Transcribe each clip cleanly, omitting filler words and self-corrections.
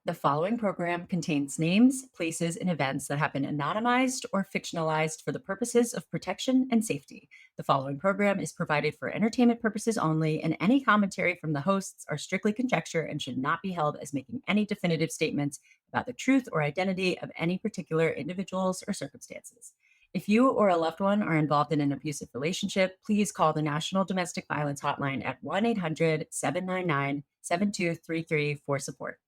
The following program contains names, places, and events that have been anonymized or fictionalized for the purposes of protection and safety. The following program is provided for entertainment purposes only, and any commentary from the hosts are strictly conjecture and should not be held as making any definitive statements about the truth or identity of any particular individuals or circumstances. If you or a loved one are involved in an abusive relationship, please call the National Domestic Violence Hotline at 1-800-799-7233 for support.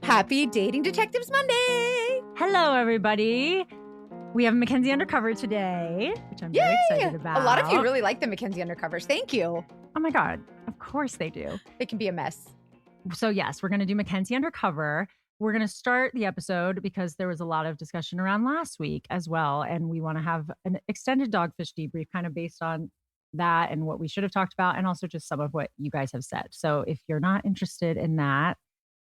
Happy Dating Detectives Monday! Hello, everybody. We have Mackenzie Undercover today, which I'm very excited about. A lot of you really like the Mackenzie Undercovers. Thank you. Oh my God. Of course they do. It can be a mess. So yes, we're going to do Mackenzie Undercover. We're going to start the episode because there was a lot of discussion around last week as well. And we want to have an extended Dogfish debrief kind of based on that and what we should have talked about, and also just some of what you guys have said. So if you're not interested in that,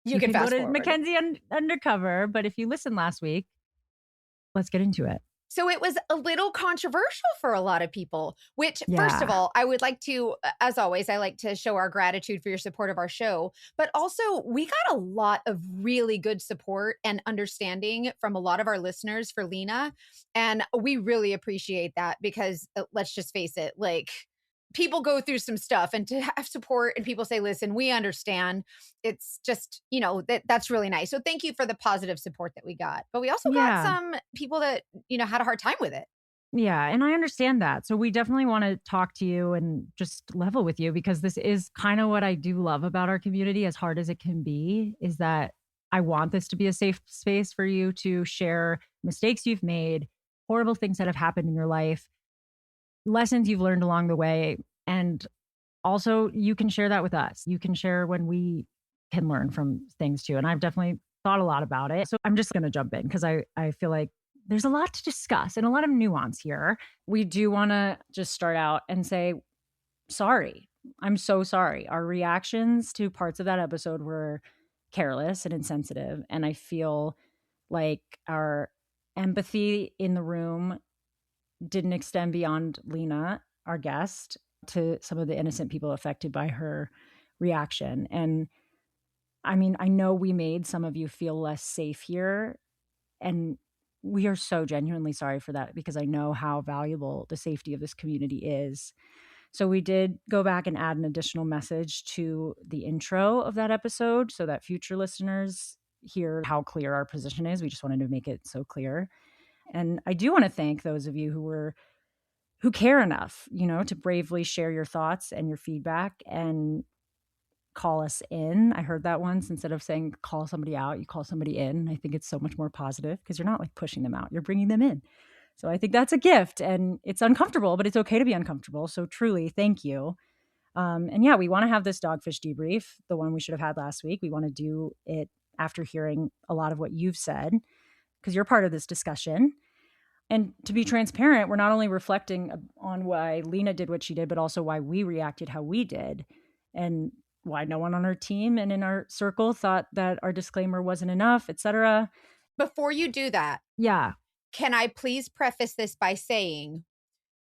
you can fast go to forward. Mackenzie Undercover. But if you listened last week, let's get into it. So it was a little controversial for a lot of people, which first of all, I would like to, as always, I like to show our gratitude for your support of our show. But also we got a lot of really good support and understanding from a lot of our listeners for Lena. And we really appreciate that because let's just face it, like, people go through some stuff, and to have support and people say, listen, we understand. It's just, that's really nice. So thank you for the positive support that we got. But we also got some people that, had a hard time with it. Yeah. And I understand that. So we definitely want to talk to you and just level with you, because this is kind of what I do love about our community, as hard as it can be, is that I want this to be a safe space for you to share mistakes you've made, horrible things that have happened in your life, lessons you've learned along the way. And also you can share that with us. You can share when we can learn from things too. And I've definitely thought a lot about it. So I'm just going to jump in because I feel like there's a lot to discuss and a lot of nuance here. We do want to just start out and say, sorry. I'm so sorry. Our reactions to parts of that episode were careless and insensitive. And I feel like our empathy in the room didn't extend beyond Lena, our guest, to some of the innocent people affected by her reaction. And I mean, I know we made some of you feel less safe here, and we are so genuinely sorry for that, because I know how valuable the safety of this community is. So we did go back and add an additional message to the intro of that episode so that future listeners hear how clear our position is. We just wanted to make it so clear. And I do want to thank those of you who care enough, to bravely share your thoughts and your feedback and call us in. I heard that once. Instead of saying call somebody out, you call somebody in. I think it's so much more positive, because you're not like pushing them out, you're bringing them in. So I think that's a gift, and it's uncomfortable, but it's okay to be uncomfortable. So truly, thank you. And yeah, we want to have this Dogfish debrief, the one we should have had last week. We want to do it after hearing a lot of what you've said, because you're part of this discussion. And to be transparent, we're not only reflecting on why Lena did what she did, but also why we reacted how we did, and why no one on our team and in our circle thought that our disclaimer wasn't enough, etc. Before you do that, can I please preface this by saying,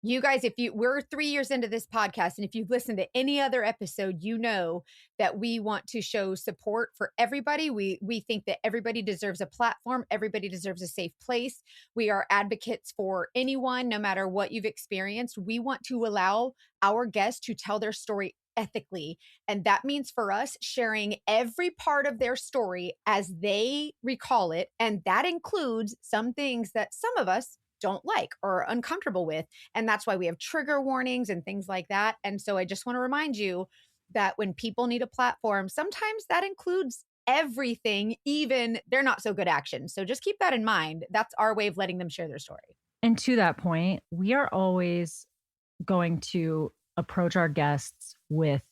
you guys, we're 3 years into this podcast, and if you've listened to any other episode, you know that we want to show support for everybody. We think that everybody deserves a platform. Everybody deserves a safe place. We are advocates for anyone, no matter what you've experienced. We want to allow our guests to tell their story ethically. And that means for us sharing every part of their story as they recall it. And that includes some things that some of us don't like or are uncomfortable with. And that's why we have trigger warnings and things like that. And so I just want to remind you that when people need a platform, sometimes that includes everything, even their not so good actions. So just keep that in mind. That's our way of letting them share their story. And to that point, we are always going to approach our guests with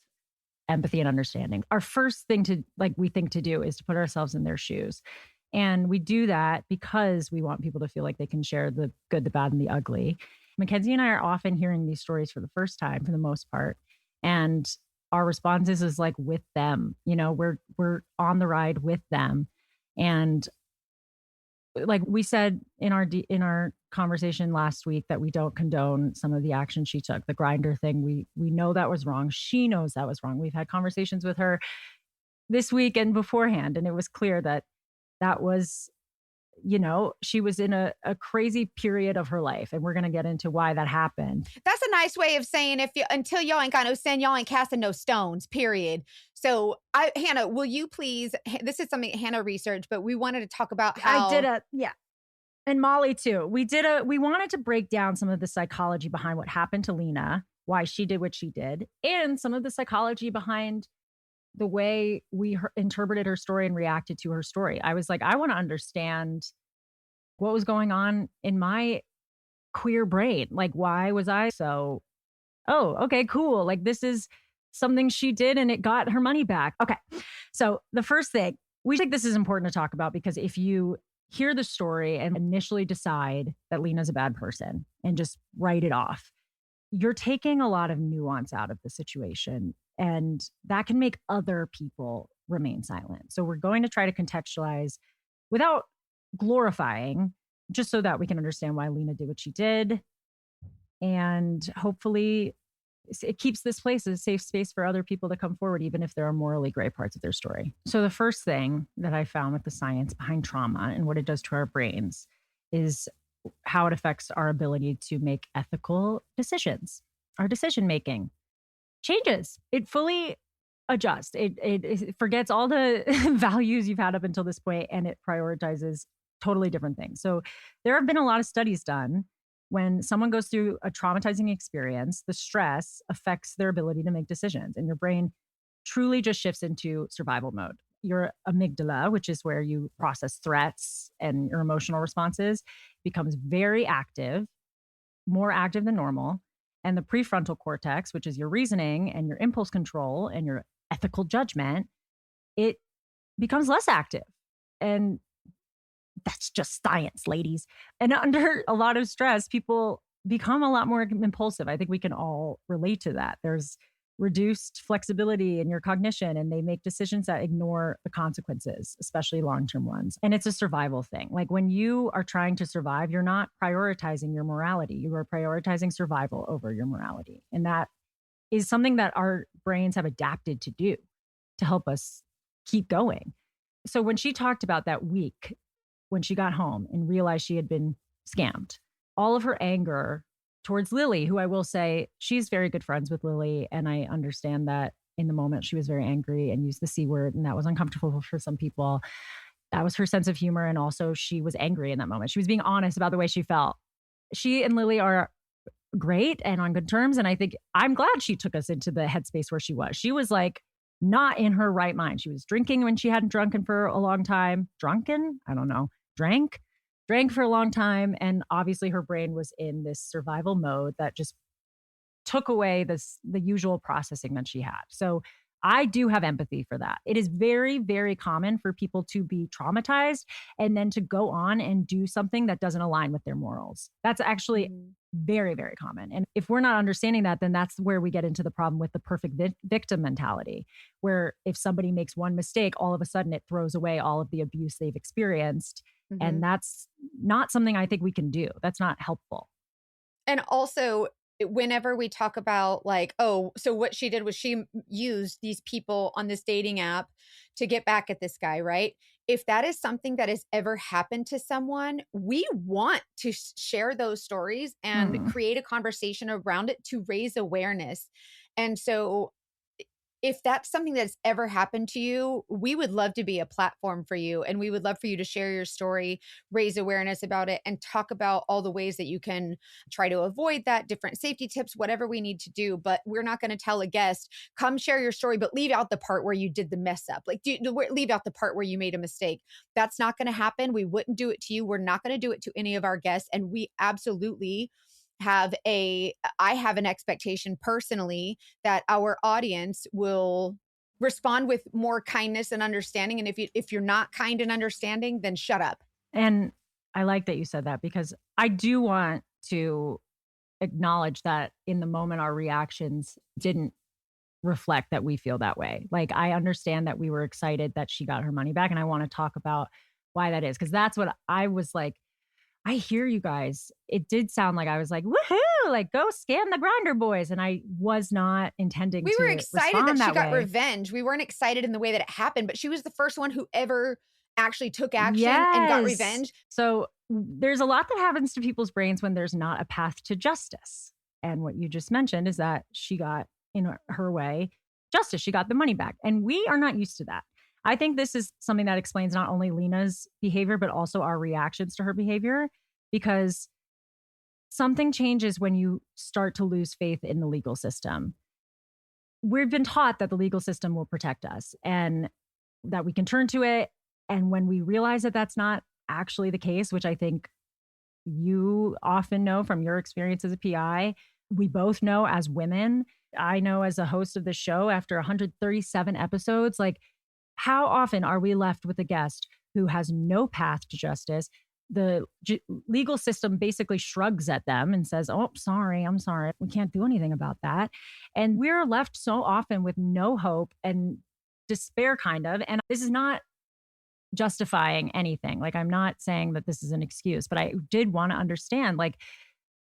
empathy and understanding. Our first thing to do is to put ourselves in their shoes. And we do that because we want people to feel like they can share the good, the bad, and the ugly. Mackenzie and I are often hearing these stories for the first time, for the most part. And our responses is like with them, we're on the ride with them. And like we said in our conversation last week that we don't condone some of the action she took. The grinder thing, we know that was wrong. She knows that was wrong. We've had conversations with her this week and beforehand, and it was clear that that was, she was in a crazy period of her life, and we're going to get into why that happened. That's a nice way of saying until y'all ain't got no sin, y'all ain't casting no stones, period. So Hanna, will you please, this is something Hanna researched, but we wanted to talk about how. And Molly too. We wanted to break down some of the psychology behind what happened to Lena, why she did what she did, and some of the psychology behind the way we interpreted her story and reacted to her story. I was like, I want to understand what was going on in my queer brain. Like, why was I so, oh, okay, cool. Like, this is something she did and it got her money back. Okay. So the first thing, we think this is important to talk about, because if you hear the story and initially decide that Lena's a bad person and just write it off, you're taking a lot of nuance out of the situation, and that can make other people remain silent. So we're going to try to contextualize without glorifying, just so that we can understand why Lena did what she did. And hopefully it keeps this place a safe space for other people to come forward, even if there are morally gray parts of their story. So the first thing that I found with the science behind trauma and what it does to our brains is how it affects our ability to make ethical decisions. Our decision making changes. It fully adjusts. It forgets all the values you've had up until this point, and it prioritizes totally different things. So there have been a lot of studies done. When someone goes through a traumatizing experience, the stress affects their ability to make decisions, and your brain truly just shifts into survival mode. Your amygdala, which is where you process threats and your emotional responses, becomes very active, more active than normal. And the prefrontal cortex, which is your reasoning and your impulse control and your ethical judgment, it becomes less active. And that's just science, ladies. And under a lot of stress, people become a lot more impulsive. I think we can all relate to that. There's reduced flexibility in your cognition, and they make decisions that ignore the consequences, especially long-term ones. And it's a survival thing. Like, when you are trying to survive, you're not prioritizing your morality. You are prioritizing survival over your morality. And that is something that our brains have adapted to do to help us keep going. So when she talked about that week, when she got home and realized she had been scammed, all of her anger towards Lily, who I will say, she's very good friends with Lily. And I understand that in the moment she was very angry and used the C word, and that was uncomfortable for some people. That was her sense of humor. And also she was angry in that moment. She was being honest about the way she felt. She and Lily are great and on good terms. And I think I'm glad she took us into the headspace where she was. She was like not in her right mind. She was drinking when she hadn't drunken for a long time. Drunken? I don't know. Drank for a long time. And obviously her brain was in this survival mode that just took away the usual processing that she had. So I do have empathy for that. It is very, very common for people to be traumatized and then to go on and do something that doesn't align with their morals. That's actually very, very common. And if we're not understanding that, then that's where we get into the problem with the perfect victim mentality, where if somebody makes one mistake, all of a sudden it throws away all of the abuse they've experienced. And that's not something I think we can do. That's not helpful. And also, whenever we talk about like, oh, so what she did was she used these people on this dating app to get back at this guy, right? If that is something that has ever happened to someone, we want to share those stories and create a conversation around it to raise awareness. And so if that's something that's ever happened to you, we would love to be a platform for you. And we would love for you to share your story, raise awareness about it, and talk about all the ways that you can try to avoid that, different safety tips, whatever we need to do. But we're not going to tell a guest, come share your story, but leave out the part where you did the mess up. Like, leave out the part where you made a mistake. That's not going to happen. We wouldn't do it to you. We're not going to do it to any of our guests. And we absolutely I have an expectation personally that our audience will respond with more kindness and understanding. And if you're not kind and understanding, then shut up. And I like that you said that, because I do want to acknowledge that in the moment, our reactions didn't reflect that we feel that way. Like, I understand that we were excited that she got her money back, and I want to talk about why that is, because that's what I was like. I hear you guys. It did sound like I was like, woohoo, like go scam the grinder boys. And I was not intending We were to excited that respond she that got way. revenge. We weren't excited in the way that it happened, but she was the first one who ever actually took action and got Yes. revenge. So there's a lot that happens to people's brains when there's not a path to justice. And what you just mentioned is that she got, in her way, justice. She got the money back. And we are not used to that. I think this is something that explains not only Lena's behavior, but also our reactions to her behavior, because something changes when you start to lose faith in the legal system. We've been taught that the legal system will protect us and that we can turn to it. And when we realize that that's not actually the case, which I think you often know from your experience as a PI, we both know as women. I know as a host of the show after 137 episodes, like how often are we left with a guest who has no path to justice? The legal system basically shrugs at them and says, oh, sorry, I'm sorry. We can't do anything about that. And we're left so often with no hope and despair, kind of. And this is not justifying anything. Like, I'm not saying that this is an excuse, but I did want to understand, like,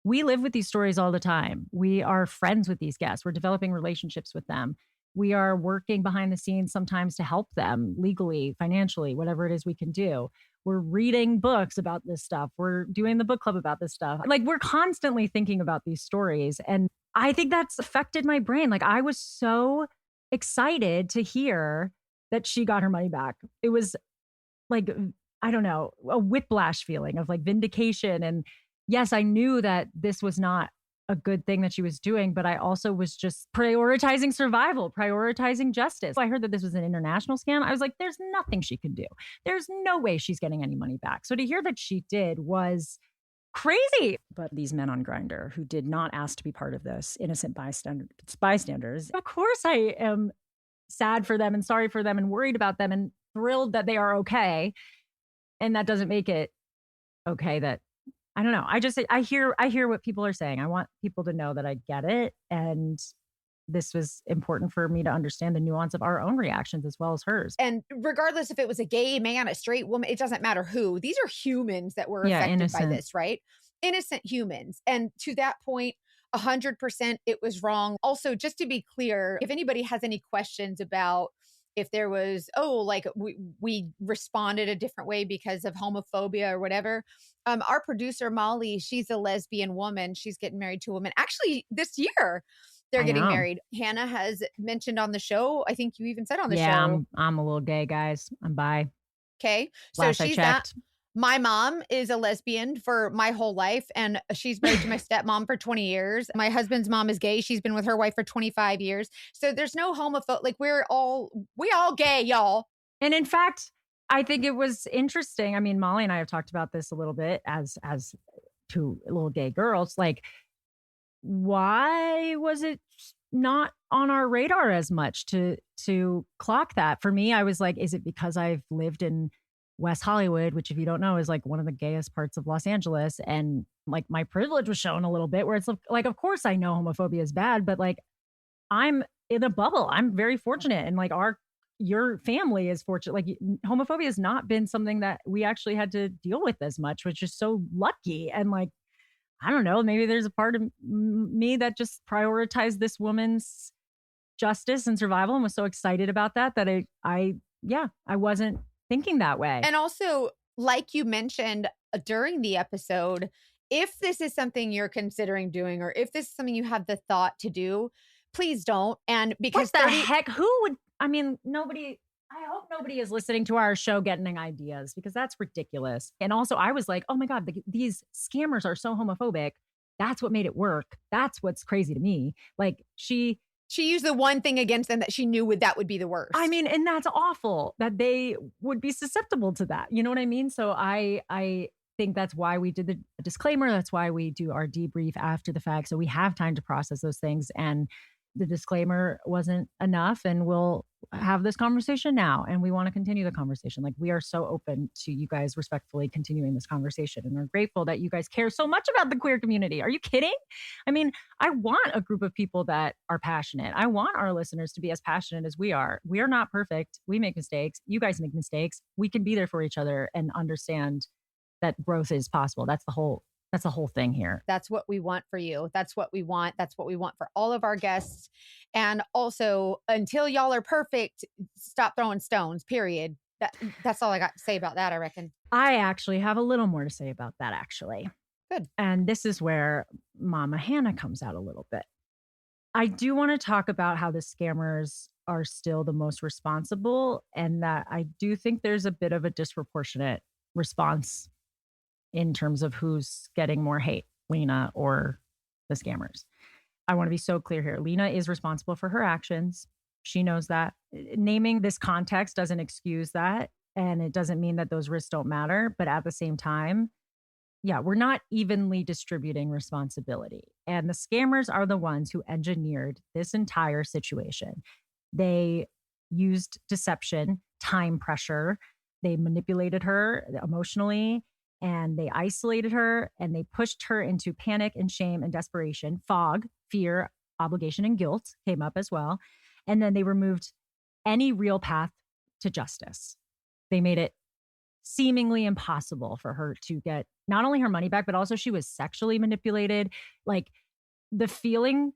we live with these stories all the time. We are friends with these guests. We're developing relationships with them. We are working behind the scenes sometimes to help them legally, financially, whatever it is we can do. We're reading books about this stuff. We're doing the book club about this stuff. Like, we're constantly thinking about these stories. And I think that's affected my brain. Like, I was so excited to hear that she got her money back. It was like, I don't know, a whiplash feeling of like vindication. And yes, I knew that this was not a good thing that she was doing, but I also was just prioritizing survival, prioritizing justice. I heard that this was an international scam. I was like, there's nothing she can do. There's no way she's getting any money back. So to hear that she did was crazy. But these men on Grindr who did not ask to be part of this, innocent bystanders. Of course, I am sad for them and sorry for them and worried about them and thrilled that they are okay. And that doesn't make it okay that, I don't know. I hear what people are saying. I want people to know that I get it. And this was important for me to understand the nuance of our own reactions as well as hers. And regardless if it was a gay man, a straight woman, it doesn't matter who. These are humans that were affected innocent. by this, right? Innocent humans. And to that point, 100% it was wrong. Also, just to be clear, if anybody has any questions about if there was, like we responded a different way because of homophobia or whatever, our producer, Molly, she's a lesbian woman. She's getting married to a woman. Actually, this year, they're getting married. Hanna has mentioned on the show, I think you even said on the show. Yeah, I'm a little gay, guys. I'm bi. Okay. So she's that. My mom is a lesbian for my whole life, and she's married to my stepmom for 20 years. My husband's mom is gay. She's been with her wife for 25 years. So there's no homophobe. Like, we all gay, y'all. And in fact, I think it was interesting. I mean, Molly and I have talked about this a little bit as two little gay girls. Like, why was it not on our radar as much to clock that? For me, I was like, is it because I've lived in West Hollywood, which, if you don't know, is like one of the gayest parts of Los Angeles. And like my privilege was shown a little bit, where it's like, of course I know homophobia is bad, but like I'm in a bubble. I'm very fortunate. And like your family is fortunate. Like, homophobia has not been something that we actually had to deal with as much, which is so lucky. And like, I don't know, maybe there's a part of me that just prioritized this woman's justice and survival and was so excited about that I wasn't thinking that way. And also, like you mentioned during the episode, if this is something you're considering doing, or if this is something you have the thought to do, please don't. And because what the heck, who would, I mean, nobody, I hope nobody is listening to our show getting ideas, because that's ridiculous. And also I was like, oh my God, these scammers are so homophobic. That's what made it work. That's what's crazy to me. Like, she used the one thing against them that she knew that would be the worst. I mean, and that's awful that they would be susceptible to that. You know what I mean? So I think that's why we did the disclaimer. That's why we do our debrief after the fact. So we have time to process those things. And the disclaimer wasn't enough, and we'll have this conversation now, and we want to continue the conversation. Like, we are so open to you guys respectfully continuing this conversation, and we're grateful that you guys care so much about the queer community. Are you kidding? I mean, I want a group of people that are passionate. I want our listeners to be as passionate as we are. We are not perfect. We make mistakes. You guys make mistakes. We can be there for each other and understand that growth is possible. That's the whole thing here. That's what we want for you. That's what we want. That's what we want for all of our guests. And also, until y'all are perfect, stop throwing stones, period. That's all I got to say about that, I reckon. I actually have a little more to say about that, actually. Good. And this is where Mama Hanna comes out a little bit. I do want to talk about how the scammers are still the most responsible, and that I do think there's a bit of a disproportionate response in terms of who's getting more hate, Lena or the scammers. I want to be so clear here. Lena is responsible for her actions. She knows that. Naming this context doesn't excuse that. And it doesn't mean that those risks don't matter. But at the same time, yeah, we're not evenly distributing responsibility. And the scammers are the ones who engineered this entire situation. They used deception, time pressure. They manipulated her emotionally, and they isolated her, and they pushed her into panic and shame and desperation. Fog, fear, obligation, and guilt came up as well. And then they removed any real path to justice. They made it seemingly impossible for her to get not only her money back, but also she was sexually manipulated. Like, the feeling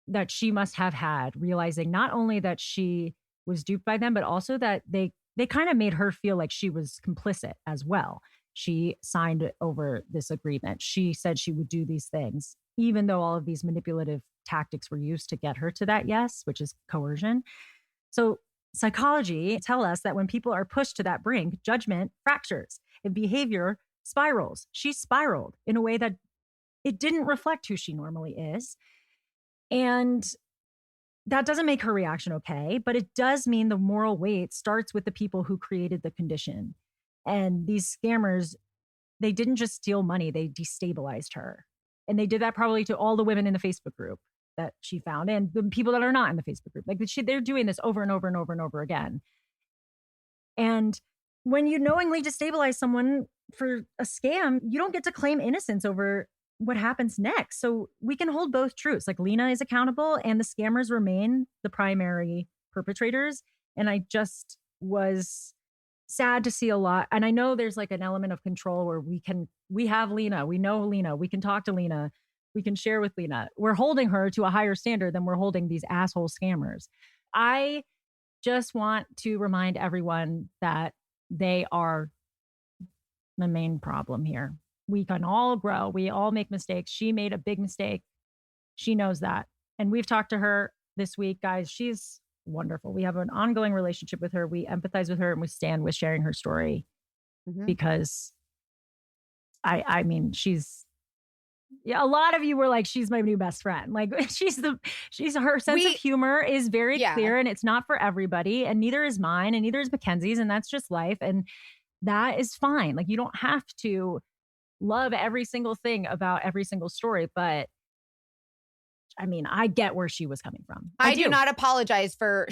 that she must have had realizing not only that she was duped by them, but also that they kind of made her feel like she was complicit as well. She signed over this agreement. She said she would do these things, even though all of these manipulative tactics were used to get her to that yes, which is coercion. So psychology tell us that when people are pushed to that brink, judgment fractures and behavior spirals. She spiraled in a way that it didn't reflect who she normally is. And that doesn't make her reaction okay, but it does mean the moral weight starts with the people who created the condition. And these scammers, they didn't just steal money, they destabilized her. And they did that probably to all the women in the Facebook group that she found and the people that are not in the Facebook group. Like, they're doing this over and over and over and over again. And when you knowingly destabilize someone for a scam, you don't get to claim innocence over what happens next. So we can hold both truths. Like, Lena is accountable and the scammers remain the primary perpetrators. And I just was sad to see a lot. And I know there's like an element of control where we have Lena, we know Lena, we can talk to Lena, we can share with Lena. We're holding her to a higher standard than we're holding these asshole scammers. I just want to remind everyone that they are the main problem here. We can all grow. We all make mistakes. She made a big mistake. She knows that. And we've talked to her this week, guys. She's wonderful. We have an ongoing relationship with her. We empathize with her and we stand with sharing her story because I mean, a lot of you were like, she's my new best friend. Like, her sense of humor is very clear and it's not for everybody. And neither is mine and neither is Mackenzie's. And that's just life. And that is fine. Like, you don't have to love every single thing about every single story, but I mean, I get where she was coming from. I do not apologize for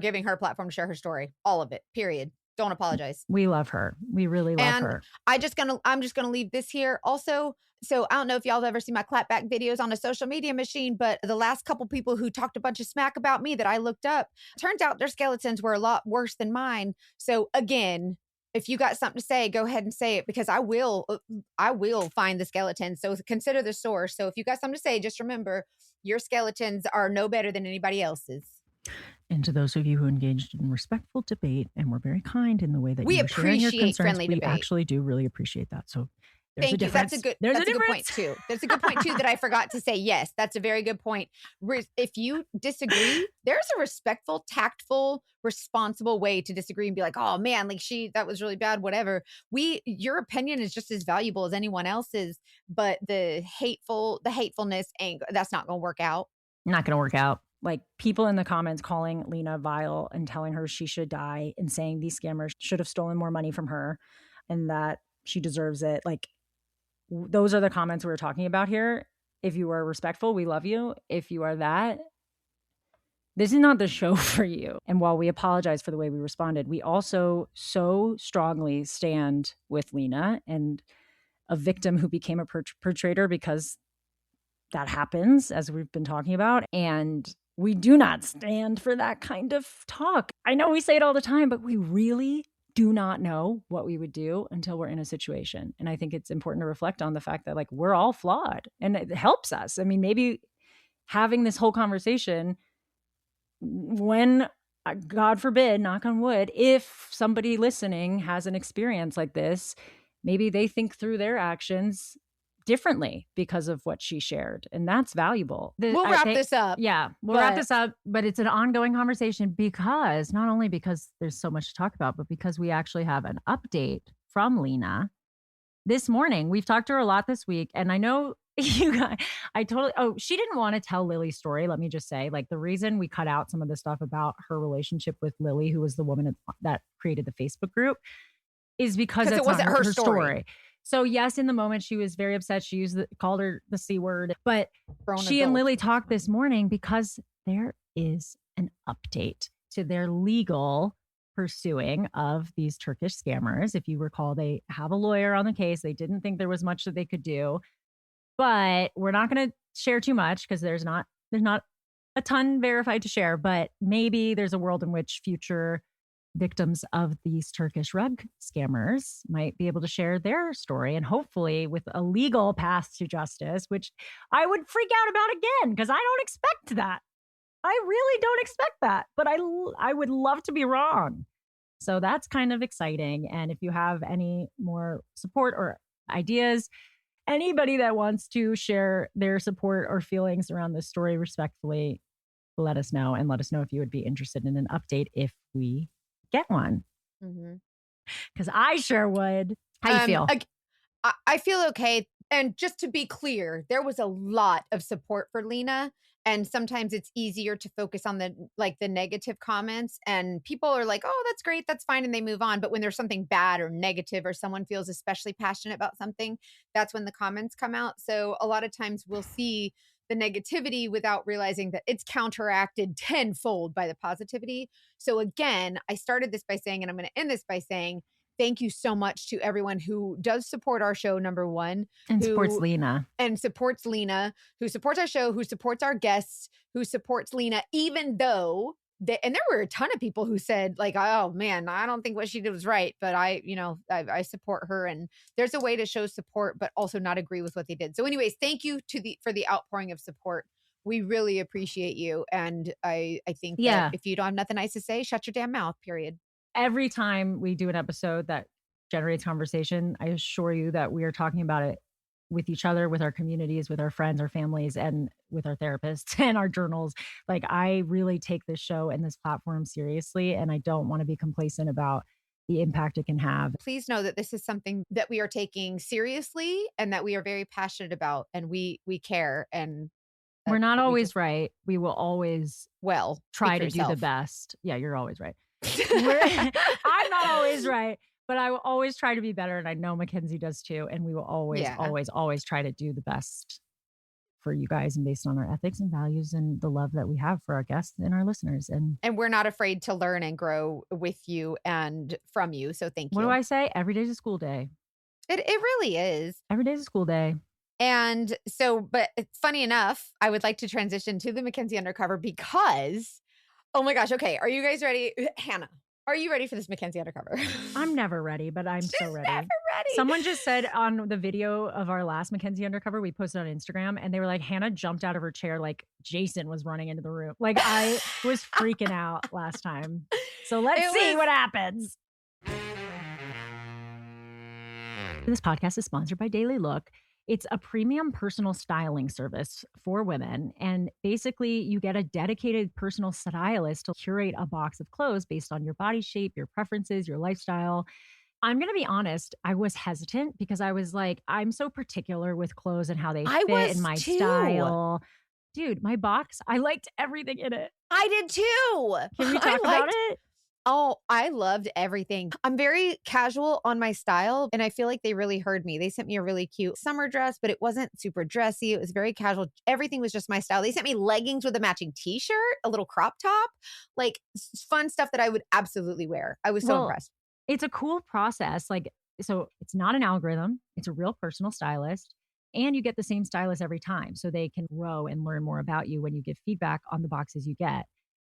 giving her a platform to share her story. All of it, period. Don't apologize. We love her. We really love her. I'm just gonna leave this here. Also, so I don't know if y'all have ever seen my clapback videos on a social media machine, but the last couple people who talked a bunch of smack about me that I looked up, turns out their skeletons were a lot worse than mine. So again, if you got something to say, go ahead and say it, because I will find the skeletons. So consider the source. So if you got something to say, just remember your skeletons are no better than anybody else's. And to those of you who engaged in respectful debate and were very kind in the way that we you were sharing your concerns, friendly we debate. Actually do really appreciate that. So there's Thank a you. That's a good point too. That's a good point too that I forgot to say. Yes, that's a very good point. If you disagree, there's a respectful, tactful, responsible way to disagree and be like, oh man, like that was really bad, whatever. Your opinion is just as valuable as anyone else's, but the hatefulness, anger, that's not going to work out. Not going to work out. Like, people in the comments calling Lena vile and telling her she should die and saying these scammers should have stolen more money from her and that she deserves it. Like, those are the comments we're talking about here. If you are respectful, we love you. If you are that, this is not the show for you. And while we apologize for the way we responded, we also so strongly stand with Lena and a victim who became a perpetrator, because that happens, as we've been talking about. And we do not stand for that kind of talk. I know we say it all the time, but we really do not know what we would do until we're in a situation. And I think it's important to reflect on the fact that like we're all flawed and it helps us. I mean, maybe having this whole conversation when, God forbid, knock on wood, if somebody listening has an experience like this, maybe they think through their actions differently because of what she shared. And that's valuable. We'll wrap this up. Yeah, we'll wrap this up. But it's an ongoing conversation because not only because there's so much to talk about, but because we actually have an update from Lena this morning. We've talked to her a lot this week. And I know you guys, she didn't want to tell Lily's story. Let me just say, like, the reason we cut out some of the stuff about her relationship with Lily, who was the woman that created the Facebook group, is because it wasn't her story. So yes, in the moment, she was very upset. She called her the C word, but she and Lily talked this morning because there is an update to their legal pursuing of these Turkish scammers. If you recall, they have a lawyer on the case. They didn't think there was much that they could do, but we're not going to share too much because there's not a ton verified to share, but maybe there's a world in which future victims of these Turkish rug scammers might be able to share their story, and hopefully with a legal path to justice, which I would freak out about again because I don't expect that. I really don't expect that, but I would love to be wrong. So that's kind of exciting. And if you have any more support or ideas, anybody that wants to share their support or feelings around this story respectfully, let us know, and let us know if you would be interested in an update if we get one. Because I sure would. How you feel? I feel okay. And just to be clear, there was a lot of support for Lena. And sometimes it's easier to focus on the negative comments, and people are like, oh, that's great, that's fine, and they move on. But when there's something bad or negative, or someone feels especially passionate about something, that's when the comments come out. So a lot of times we'll see the negativity without realizing that it's counteracted tenfold by the positivity. So again, I started this by saying, and I'm going to end this by saying, thank you so much to everyone who does support our show, number one. And supports Lena. And supports Lena, who supports our show, who supports our guests, who supports Lena, even though, and there were a ton of people who said like, oh man, I don't think what she did was right, but I support her. And there's a way to show support, but also not agree with what they did. So anyways, thank you for the outpouring of support. We really appreciate you. And I think that if you don't have nothing nice to say, shut your damn mouth, period. Every time we do an episode that generates conversation, I assure you that we are talking about it with each other, with our communities, with our friends, our families, and with our therapists and our journals. Like, I really take this show and this platform seriously, and I don't want to be complacent about the impact it can have. Please know that this is something that we are taking seriously and that we are very passionate about, and we care. And we're not always right. We will always try to do the best. Yeah, you're always right. I'm not always right, but I will always try to be better. And I know Mackenzie does too. And we will always try to do the best for you guys, and based on our ethics and values and the love that we have for our guests and our listeners. And we're not afraid to learn and grow with you and from you. So thank you. What do I say? Every day's a school day. It really is. Every day's a school day. And so, but funny enough, I would like to transition to the Mackenzie Undercover because, oh my gosh. Okay. Are you guys ready? Hannah, are you ready for this Mackenzie Undercover? I'm never ready, but I'm so ready. Never ready. Someone just said on the video of our last Mackenzie Undercover we posted on Instagram, and they were like, Hannah jumped out of her chair like Jason was running into the room. Like, I was freaking out last time. So let's see what happens. This podcast is sponsored by Daily Look. It's a premium personal styling service for women. And basically, you get a dedicated personal stylist to curate a box of clothes based on your body shape, your preferences, your lifestyle. I'm going to be honest, I was hesitant because I was like, I'm so particular with clothes and how they fit and my style. Dude, my box, I liked everything in it. I did too. Can we talk about it? Oh, I loved everything. I'm very casual on my style, and I feel like they really heard me. They sent me a really cute summer dress, but it wasn't super dressy. It was very casual. Everything was just my style. They sent me leggings with a matching t-shirt, a little crop top, like fun stuff that I would absolutely wear. I was so impressed. It's a cool process. Like, so it's not an algorithm. It's a real personal stylist, and you get the same stylist every time. So they can grow and learn more about you when you give feedback on the boxes you get.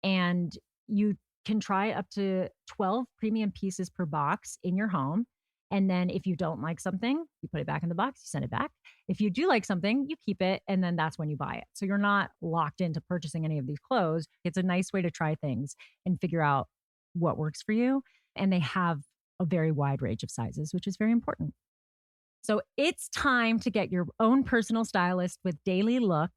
And you can try up to 12 premium pieces per box in your home. And then if you don't like something, you put it back in the box, you send it back. If you do like something, you keep it, and then that's when you buy it. So you're not locked into purchasing any of these clothes. It's a nice way to try things and figure out what works for you. And they have a very wide range of sizes, which is very important. So it's time to get your own personal stylist with Daily Look.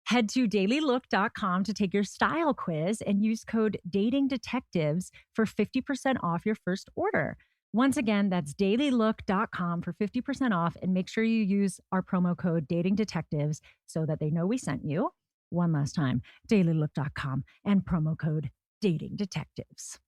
Head to dailylook.com to take your style quiz and use code DatingDetectives for 50% off your first order. Once again, that's dailylook.com for 50% off, and make sure you use our promo code DatingDetectives so that they know we sent you. One last time, dailylook.com and promo code DatingDetectives.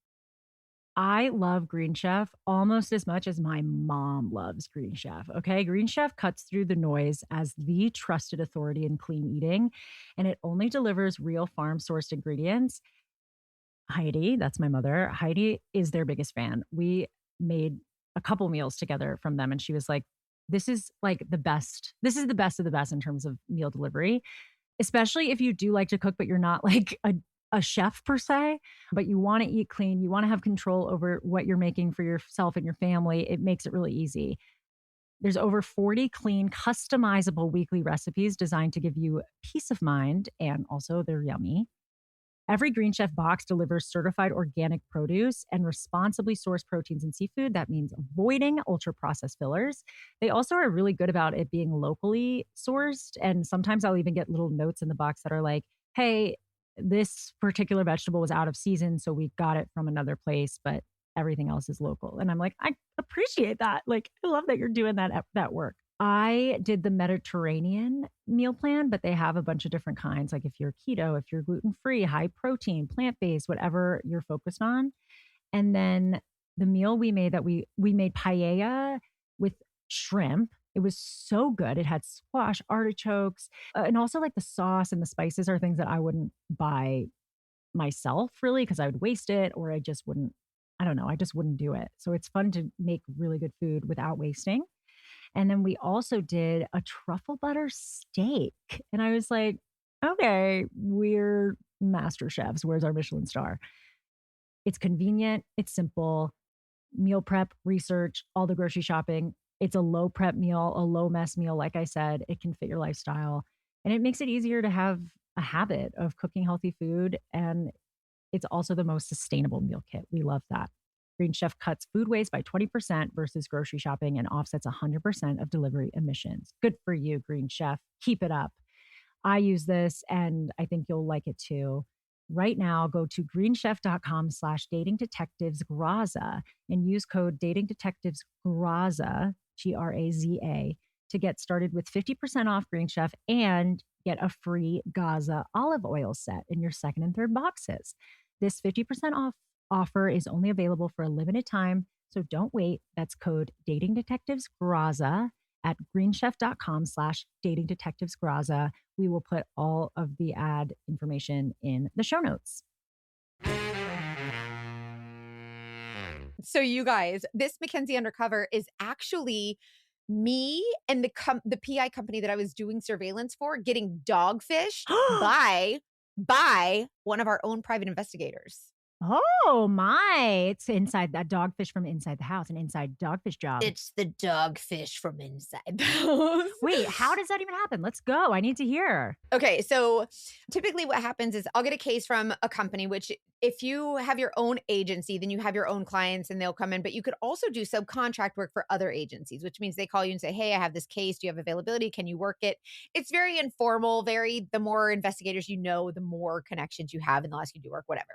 I love Green Chef almost as much as my mom loves Green Chef. Okay. Green Chef cuts through the noise as the trusted authority in clean eating, and it only delivers real farm sourced ingredients. Heidi, that's my mother. Heidi is their biggest fan. We made a couple meals together from them, and she was like, this is like the best. This is the best of the best in terms of meal delivery, especially if you do like to cook, but you're not like a chef per se, but you want to eat clean. You want to have control over what you're making for yourself and your family. It makes it really easy. There's over 40 clean, customizable weekly recipes designed to give you peace of mind, and also they're yummy. Every Green Chef box delivers certified organic produce and responsibly sourced proteins and seafood. That means avoiding ultra-processed fillers. They also are really good about it being locally sourced. And sometimes I'll even get little notes in the box that are like, hey, this particular vegetable was out of season, so we got it from another place, but everything else is local. And I'm like, I appreciate that. Like, I love that you're doing that work. I did the Mediterranean meal plan, but they have a bunch of different kinds. Like if you're keto, if you're gluten-free, high protein, plant-based, whatever you're focused on. And then the meal we made we made paella with shrimp. It was so good. It had squash, artichokes, and also like the sauce and the spices are things that I wouldn't buy myself really, because I would waste it, or I just wouldn't do it. So it's fun to make really good food without wasting. And then we also did a truffle butter steak. And I was like, okay, we're master chefs. Where's our Michelin star? It's convenient. It's simple. Meal prep, research, all the grocery shopping. It's a low prep meal, a low mess meal. Like I said, it can fit your lifestyle, and it makes it easier to have a habit of cooking healthy food. And it's also the most sustainable meal kit. We love that. Green Chef cuts food waste by 20% versus grocery shopping and offsets 100% of delivery emissions. Good for you, Green Chef. Keep it up. I use this and I think you'll like it too. Right now, go to greenchef.com/datingdetectivesgraza and use code datingdetectivesgraza, Graza, to get started with 50% off Green Chef and get a free Gaza olive oil set in your second and third boxes. This 50% off offer is only available for a limited time, so don't wait. That's code datingdetectivesgraza at greenchef.com/datingdetectivesgraza. We will put all of the ad information in the show notes. So you guys, this Mackenzie Undercover is actually me and the PI company that I was doing surveillance for getting dogfished by one of our own private investigators. Oh my, it's inside that dogfish from inside the house, an inside dogfish job. It's the dogfish from inside the house. Wait, how does that even happen? Let's go. I need to hear. Okay, so typically what happens is I'll get a case from a company, which if you have your own agency, then you have your own clients and they'll come in, but you could also do subcontract work for other agencies, which means they call you and say, hey, I have this case. Do you have availability? Can you work it? It's very informal, the more investigators you know, the more connections you have, and they'll ask you to do work, whatever.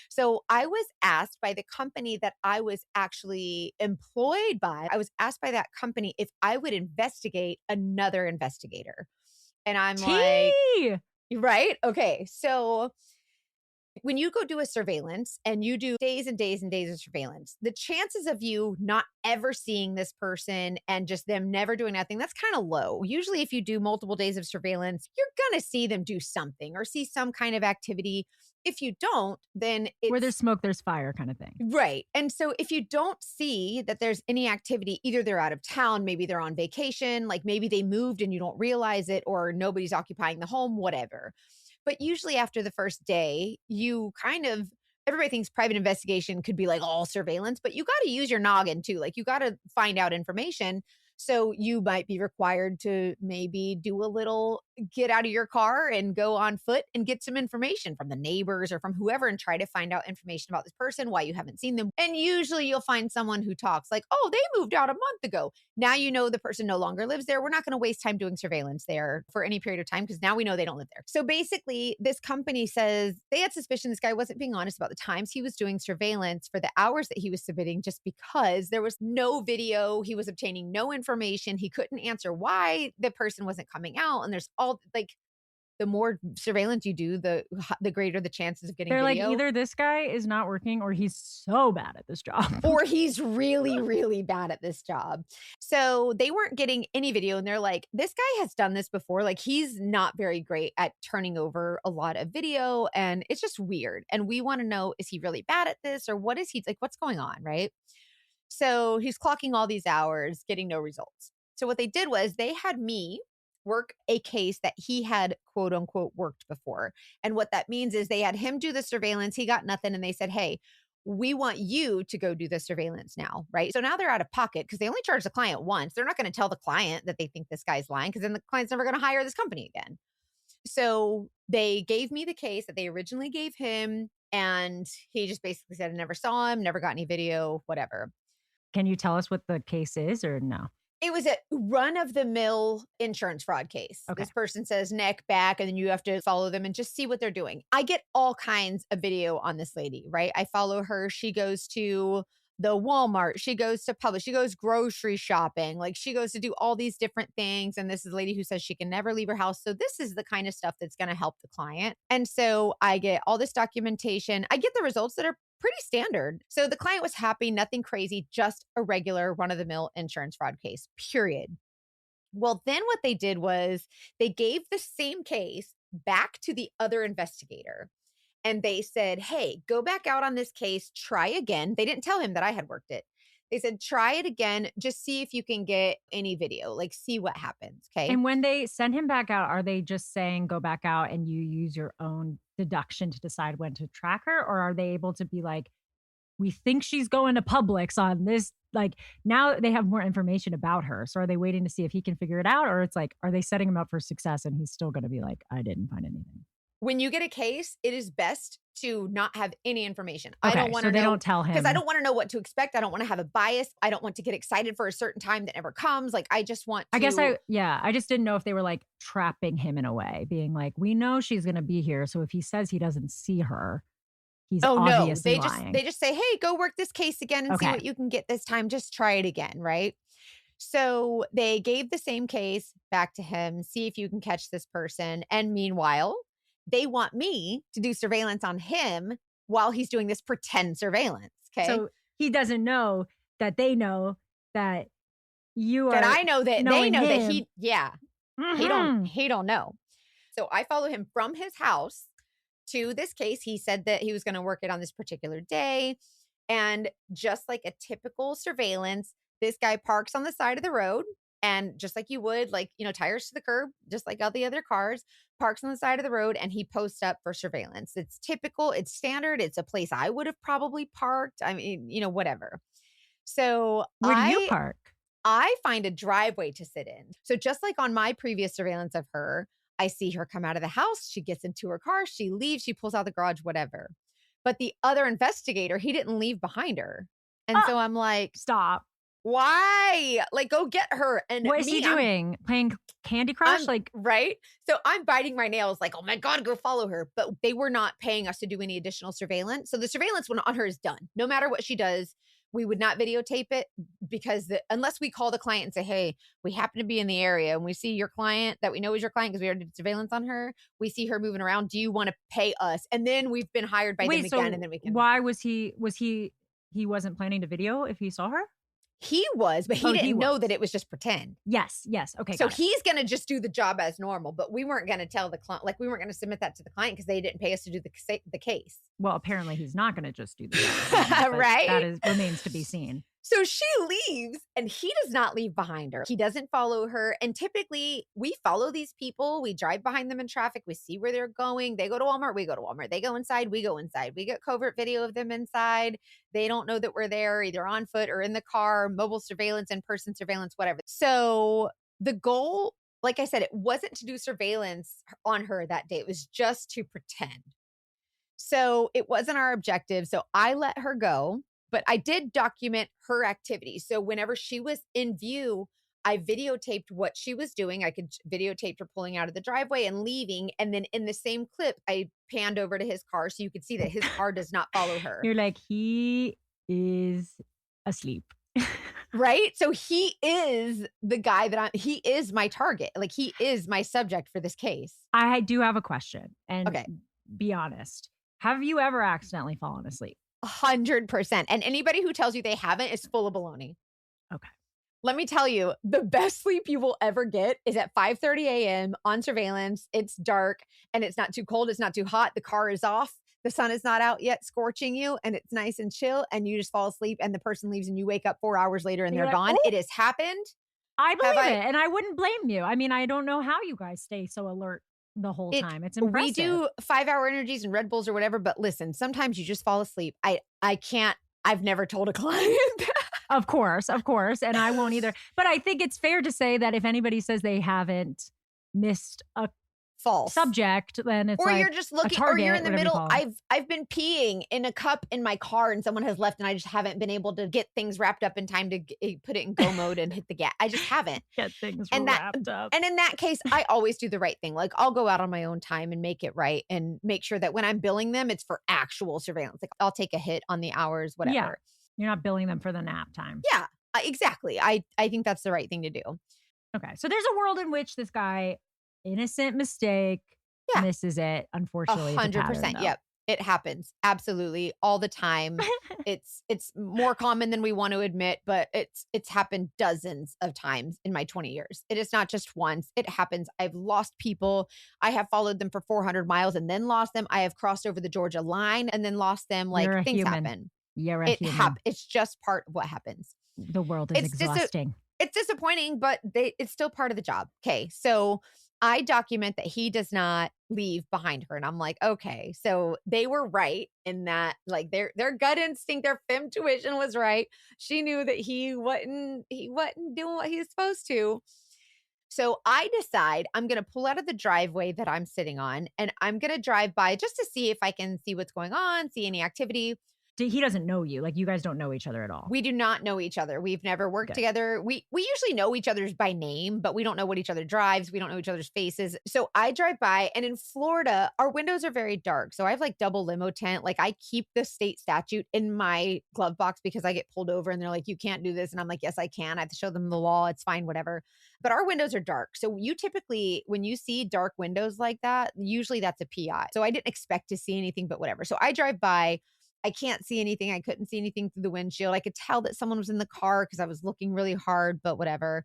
So I was asked by the company that I was actually employed by, I was asked by that company if I would investigate another investigator. And I'm like, right? Okay. So when you go do a surveillance and you do days and days and days of surveillance, the chances of you not ever seeing this person and just them never doing nothing, that's kind of low. Usually if you do multiple days of surveillance, you're going to see them do something or see some kind of activity. If you don't, then it's where there's smoke, there's fire kind of thing. Right. And so if you don't see that there's any activity, either they're out of town, maybe they're on vacation, like maybe they moved and you don't realize it, or nobody's occupying the home, whatever. But usually after the first day, you kind of everybody thinks private investigation could be like all surveillance, but you got to use your noggin too. Like you got to find out information. So you might be required to maybe do a little get out of your car and go on foot and get some information from the neighbors or from whoever and try to find out information about this person, why you haven't seen them. And usually you'll find someone who talks like, oh, they moved out a month ago. Now you know the person no longer lives there. We're not going to waste time doing surveillance there for any period of time because now we know they don't live there. So basically, this company says they had suspicion this guy wasn't being honest about the times he was doing surveillance for the hours that he was submitting just because there was no video. He was obtaining no information. He couldn't answer why the person wasn't coming out. And there's all like the more surveillance you do, the greater the chances of getting They're video. like, either this guy is not working or he's so bad at this job. Or he's really, really bad at this job. So they weren't getting any video. And they're like, this guy has done this before. Like he's not very great at turning over a lot of video. And it's just weird. And we want to know, is he really bad at this? Or what is he like? What's going on? Right. So he's clocking all these hours, getting no results. So what they did was they had me work a case that he had quote unquote worked before. And what that means is they had him do the surveillance. He got nothing. And they said, hey, we want you to go do the surveillance now. Right. So now they're out of pocket because they only charge the client once. They're not going to tell the client that they think this guy's lying because then the client's never going to hire this company again. So they gave me the case that they originally gave him. And he just basically said, I never saw him, never got any video, whatever. Can you tell us what the case is or no? It was a run-of-the-mill insurance fraud case. Okay. This person says neck, back, and then you have to follow them and just see what they're doing. I get all kinds of video on this lady, right? I follow her. She goes to the Walmart. She goes to Publix. She goes grocery shopping. Like she goes to do all these different things. And this is a lady who says she can never leave her house. So this is the kind of stuff that's going to help the client. And so I get all this documentation. I get the results that are pretty standard. So the client was happy, nothing crazy, just a regular run-of-the-mill insurance fraud case, period. Well, then what they did was they gave the same case back to the other investigator. And they said, hey, go back out on this case, try again. They didn't tell him that I had worked it. They said, try it again. Just see if you can get any video, like see what happens. Okay. And when they send him back out, are they just saying go back out and you use your own deduction to decide when to track her? Or are they able to be like, we think she's going to Publix on this? Like now they have more information about her. So are they waiting to see if he can figure it out? Or it's like, are they setting him up for success and he's still going to be like, I didn't find anything? When you get a case, it is best to not have any information. Okay, I don't want to know. They don't tell him. Because I don't want to know what to expect. I don't want to have a bias. I don't want to get excited for a certain time that never comes. Like I just want to. I just didn't know if they were like trapping him in a way, being like, we know she's going to be here. So if he says he doesn't see her, he's obviously lying. They just say, hey, go work this case again and see what you can get this time. Just try it again, right? So they gave the same case back to him, see if you can catch this person. And meanwhile, they want me to do surveillance on him while he's doing this pretend surveillance. Okay. So he doesn't know that they know that you are. That I know that they know him. that he, he don't know. So I follow him from his house to this case. He said that he was going to work it on this particular day. And just like a typical surveillance, this guy parks on the side of the road. And just like you would, like, tires to the curb, just like all the other cars, parks on the side of the road and he posts up for surveillance. It's typical. It's standard. It's a place I would have probably parked. I mean, whatever. So where do you park? I find a driveway to sit in. So just like on my previous surveillance of her, I see her come out of the house. She gets into her car. She leaves. She pulls out the garage, whatever. But the other investigator, he didn't leave behind her. And so I'm like, stop. Why? Like, go get her. And what is he doing? Playing Candy Crush? Right. So I'm biting my nails like, oh my God, go follow her. But they were not paying us to do any additional surveillance. So the surveillance on her is done. No matter what she does, we would not videotape it because unless we call the client and say, hey, we happen to be in the area and we see your client that we know is your client because we already did surveillance on her. We see her moving around. Do you want to pay us? And then we've been hired by them again. And then we can. Why was he wasn't planning to video if he saw her? He was, but he didn't know that it was just pretend. Yes. Okay. So he's going to just do the job as normal, but we weren't going to tell the client, like we weren't going to submit that to the client because they didn't pay us to do the case. Well, apparently he's not going to just do the job. Right. That remains to be seen. So she leaves and he does not leave behind her. He doesn't follow her. And typically we follow these people. We drive behind them in traffic. We see where they're going. They go to Walmart. We go to Walmart. They go inside. We go inside. We get covert video of them inside. They don't know that we're there, either on foot or in the car, mobile surveillance, in-person surveillance, whatever. So the goal, like I said, it wasn't to do surveillance on her that day. It was just to pretend. So it wasn't our objective. So I let her go. But I did document her activities. So whenever she was in view, I videotaped what she was doing. I could videotape her pulling out of the driveway and leaving. And then in the same clip, I panned over to his car so you could see that his car does not follow her. You're like, he is asleep. Right? So he is the guy he is my target. Like he is my subject for this case. I do have a question. And okay, be honest. Have you ever accidentally fallen asleep? 100%. And anybody who tells you they haven't is full of baloney. Okay. Let me tell you, the best sleep you will ever get is at 5:30 a.m. on surveillance. It's dark and it's not too cold. It's not too hot. The car is off. The sun is not out yet, scorching you, and it's nice and chill. And you just fall asleep and the person leaves and you wake up 4 hours later and they're like, gone. oh, it has happened. I believe it. And I wouldn't blame you. I mean, I don't know how you guys stay so alert the whole time. It's impressive. We do 5-hour energies and Red Bulls or whatever, but listen, sometimes you just fall asleep. I can't, I've never told a client. Of course. And I won't either. But I think it's fair to say that if anybody says they haven't missed a false subject, then it's or like you're just looking, target, or you're in the middle. I've been peeing in a cup in my car and someone has left and I just haven't been able to get things wrapped up in time to put it in go mode and hit the gas. I just haven't get things wrapped up. And in that case, I always do the right thing. Like I'll go out on my own time and make it right and make sure that when I'm billing them, it's for actual surveillance. Like I'll take a hit on the hours, whatever. Yeah. You're not billing them for the nap time. Yeah, exactly. I think that's the right thing to do. Okay. So there's a world in which this guy, innocent mistake, misses it. Unfortunately, 100%. Yep. It happens. Absolutely. All the time. It's more common than we want to admit, but it's happened dozens of times in my 20 years. It is not just once. It happens. I've lost people. I have followed them for 400 miles and then lost them. I have crossed over the Georgia line and then lost them. Like things happen. You're a human. It's just part of what happens. The world is exhausting. It's disappointing, but it's still part of the job. Okay. So I document that he does not leave behind her. And I'm like, okay, so they were right in that, like their gut instinct, their femtuition was right. She knew that he wasn't doing what he was supposed to. So I decide I'm going to pull out of the driveway that I'm sitting on and I'm going to drive by just to see if I can see what's going on, see any activity. He doesn't know you. Like you guys don't know each other at all. We do not know each other. We've never worked together. We usually know each other's by name, but we don't know what each other drives. We don't know each other's faces. So I drive by and in Florida, our windows are very dark. So I have like double limo tent. Like I keep the state statute in my glove box because I get pulled over and they're like, you can't do this. And I'm like, yes, I can. I have to show them the law. It's fine, whatever. But our windows are dark. So you typically, when you see dark windows like that, usually that's a PI. So I didn't expect to see anything, but whatever. So I drive by. I can't see anything. I couldn't see anything through the windshield. I could tell that someone was in the car because I was looking really hard, but whatever.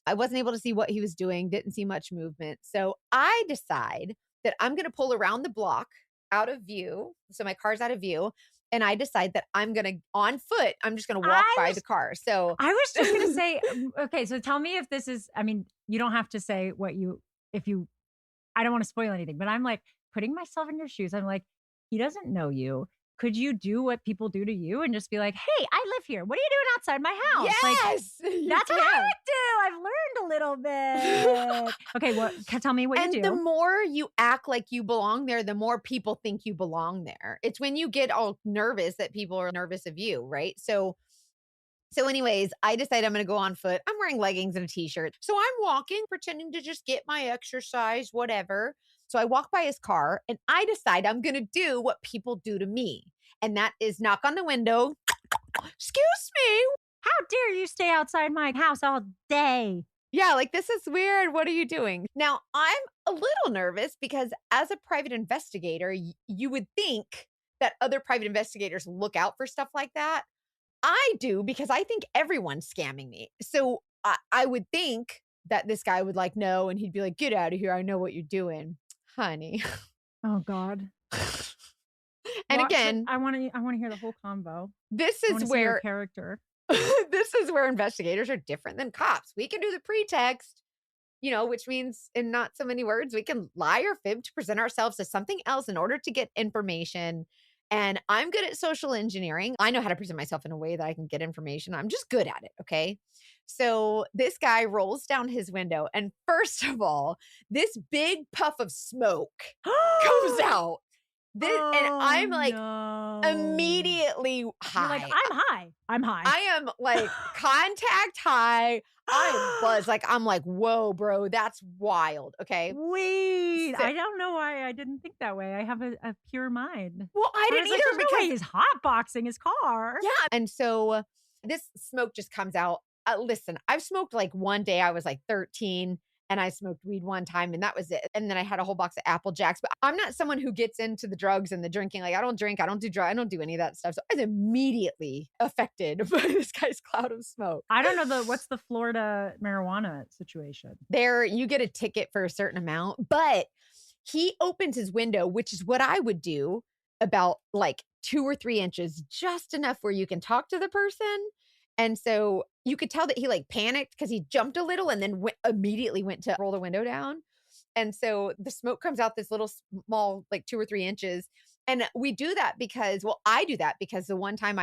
I wasn't able to see what he was doing. Didn't see much movement. So I decide that I'm going to pull around the block out of view. So my car's out of view. And I decide that I'm going to, on foot, I'm just going to walk by the car. So I was just going to say, okay, so tell me if this is, I mean, you don't have to say I don't want to spoil anything, but I'm like putting myself in your shoes. I'm like, he doesn't know you. Could you do what people do to you and just be like, hey, I live here. What are you doing outside my house? Yes, like, that's what I would do. I've learned a little bit. Okay, tell me what you do. And the more you act like you belong there, the more people think you belong there. It's when you get all nervous that people are nervous of you, right? So anyways, I decide I'm going to go on foot. I'm wearing leggings and a t-shirt. So I'm walking, pretending to just get my exercise, whatever. So I walk by his car and I decide I'm going to do what people do to me. And that is knock on the window. Excuse me. How dare you stay outside my house all day? Yeah, like this is weird. What are you doing? Now, I'm a little nervous because as a private investigator, you would think that other private investigators look out for stuff like that. I do because I think everyone's scamming me. So I would think that this guy would like know and he'd be like, get out of here. I know what you're doing. Honey. Oh God. And again, I want to hear the whole convo. This is where character. this is where investigators are different than cops. We can do the pretext, which means in not so many words, we can lie or fib to present ourselves as something else in order to get information. And I'm good at social engineering. I know how to present myself in a way that I can get information. I'm just good at it. Okay. So this guy rolls down his window. And first of all, this big puff of smoke comes out. And I'm like immediately high. You're like, I'm high. I'm high. I am like contact high. I'm buzzed. Like, I'm like, whoa, bro, that's wild. Okay. Wait, I don't know why I didn't think that way. I have a pure mind. Well, I didn't either because no way he's hotboxing his car. Yeah. And so this smoke just comes out. Listen, I've smoked like one day. I was like 13 and I smoked weed one time and that was it. And then I had a whole box of Apple Jacks, but I'm not someone who gets into the drugs and the drinking. Like I don't drink, I don't do drugs, I don't do any of that stuff. So I was immediately affected by this guy's cloud of smoke. I don't know what's the Florida marijuana situation? There, you get a ticket for a certain amount, but he opens his window, which is what I would do, about like 2 or 3 inches, just enough where you can talk to the person. And so you could tell that he like panicked because he jumped a little and then immediately went to roll the window down. And so the smoke comes out this little small, like 2 or 3 inches. And we do that because, I do that because the one time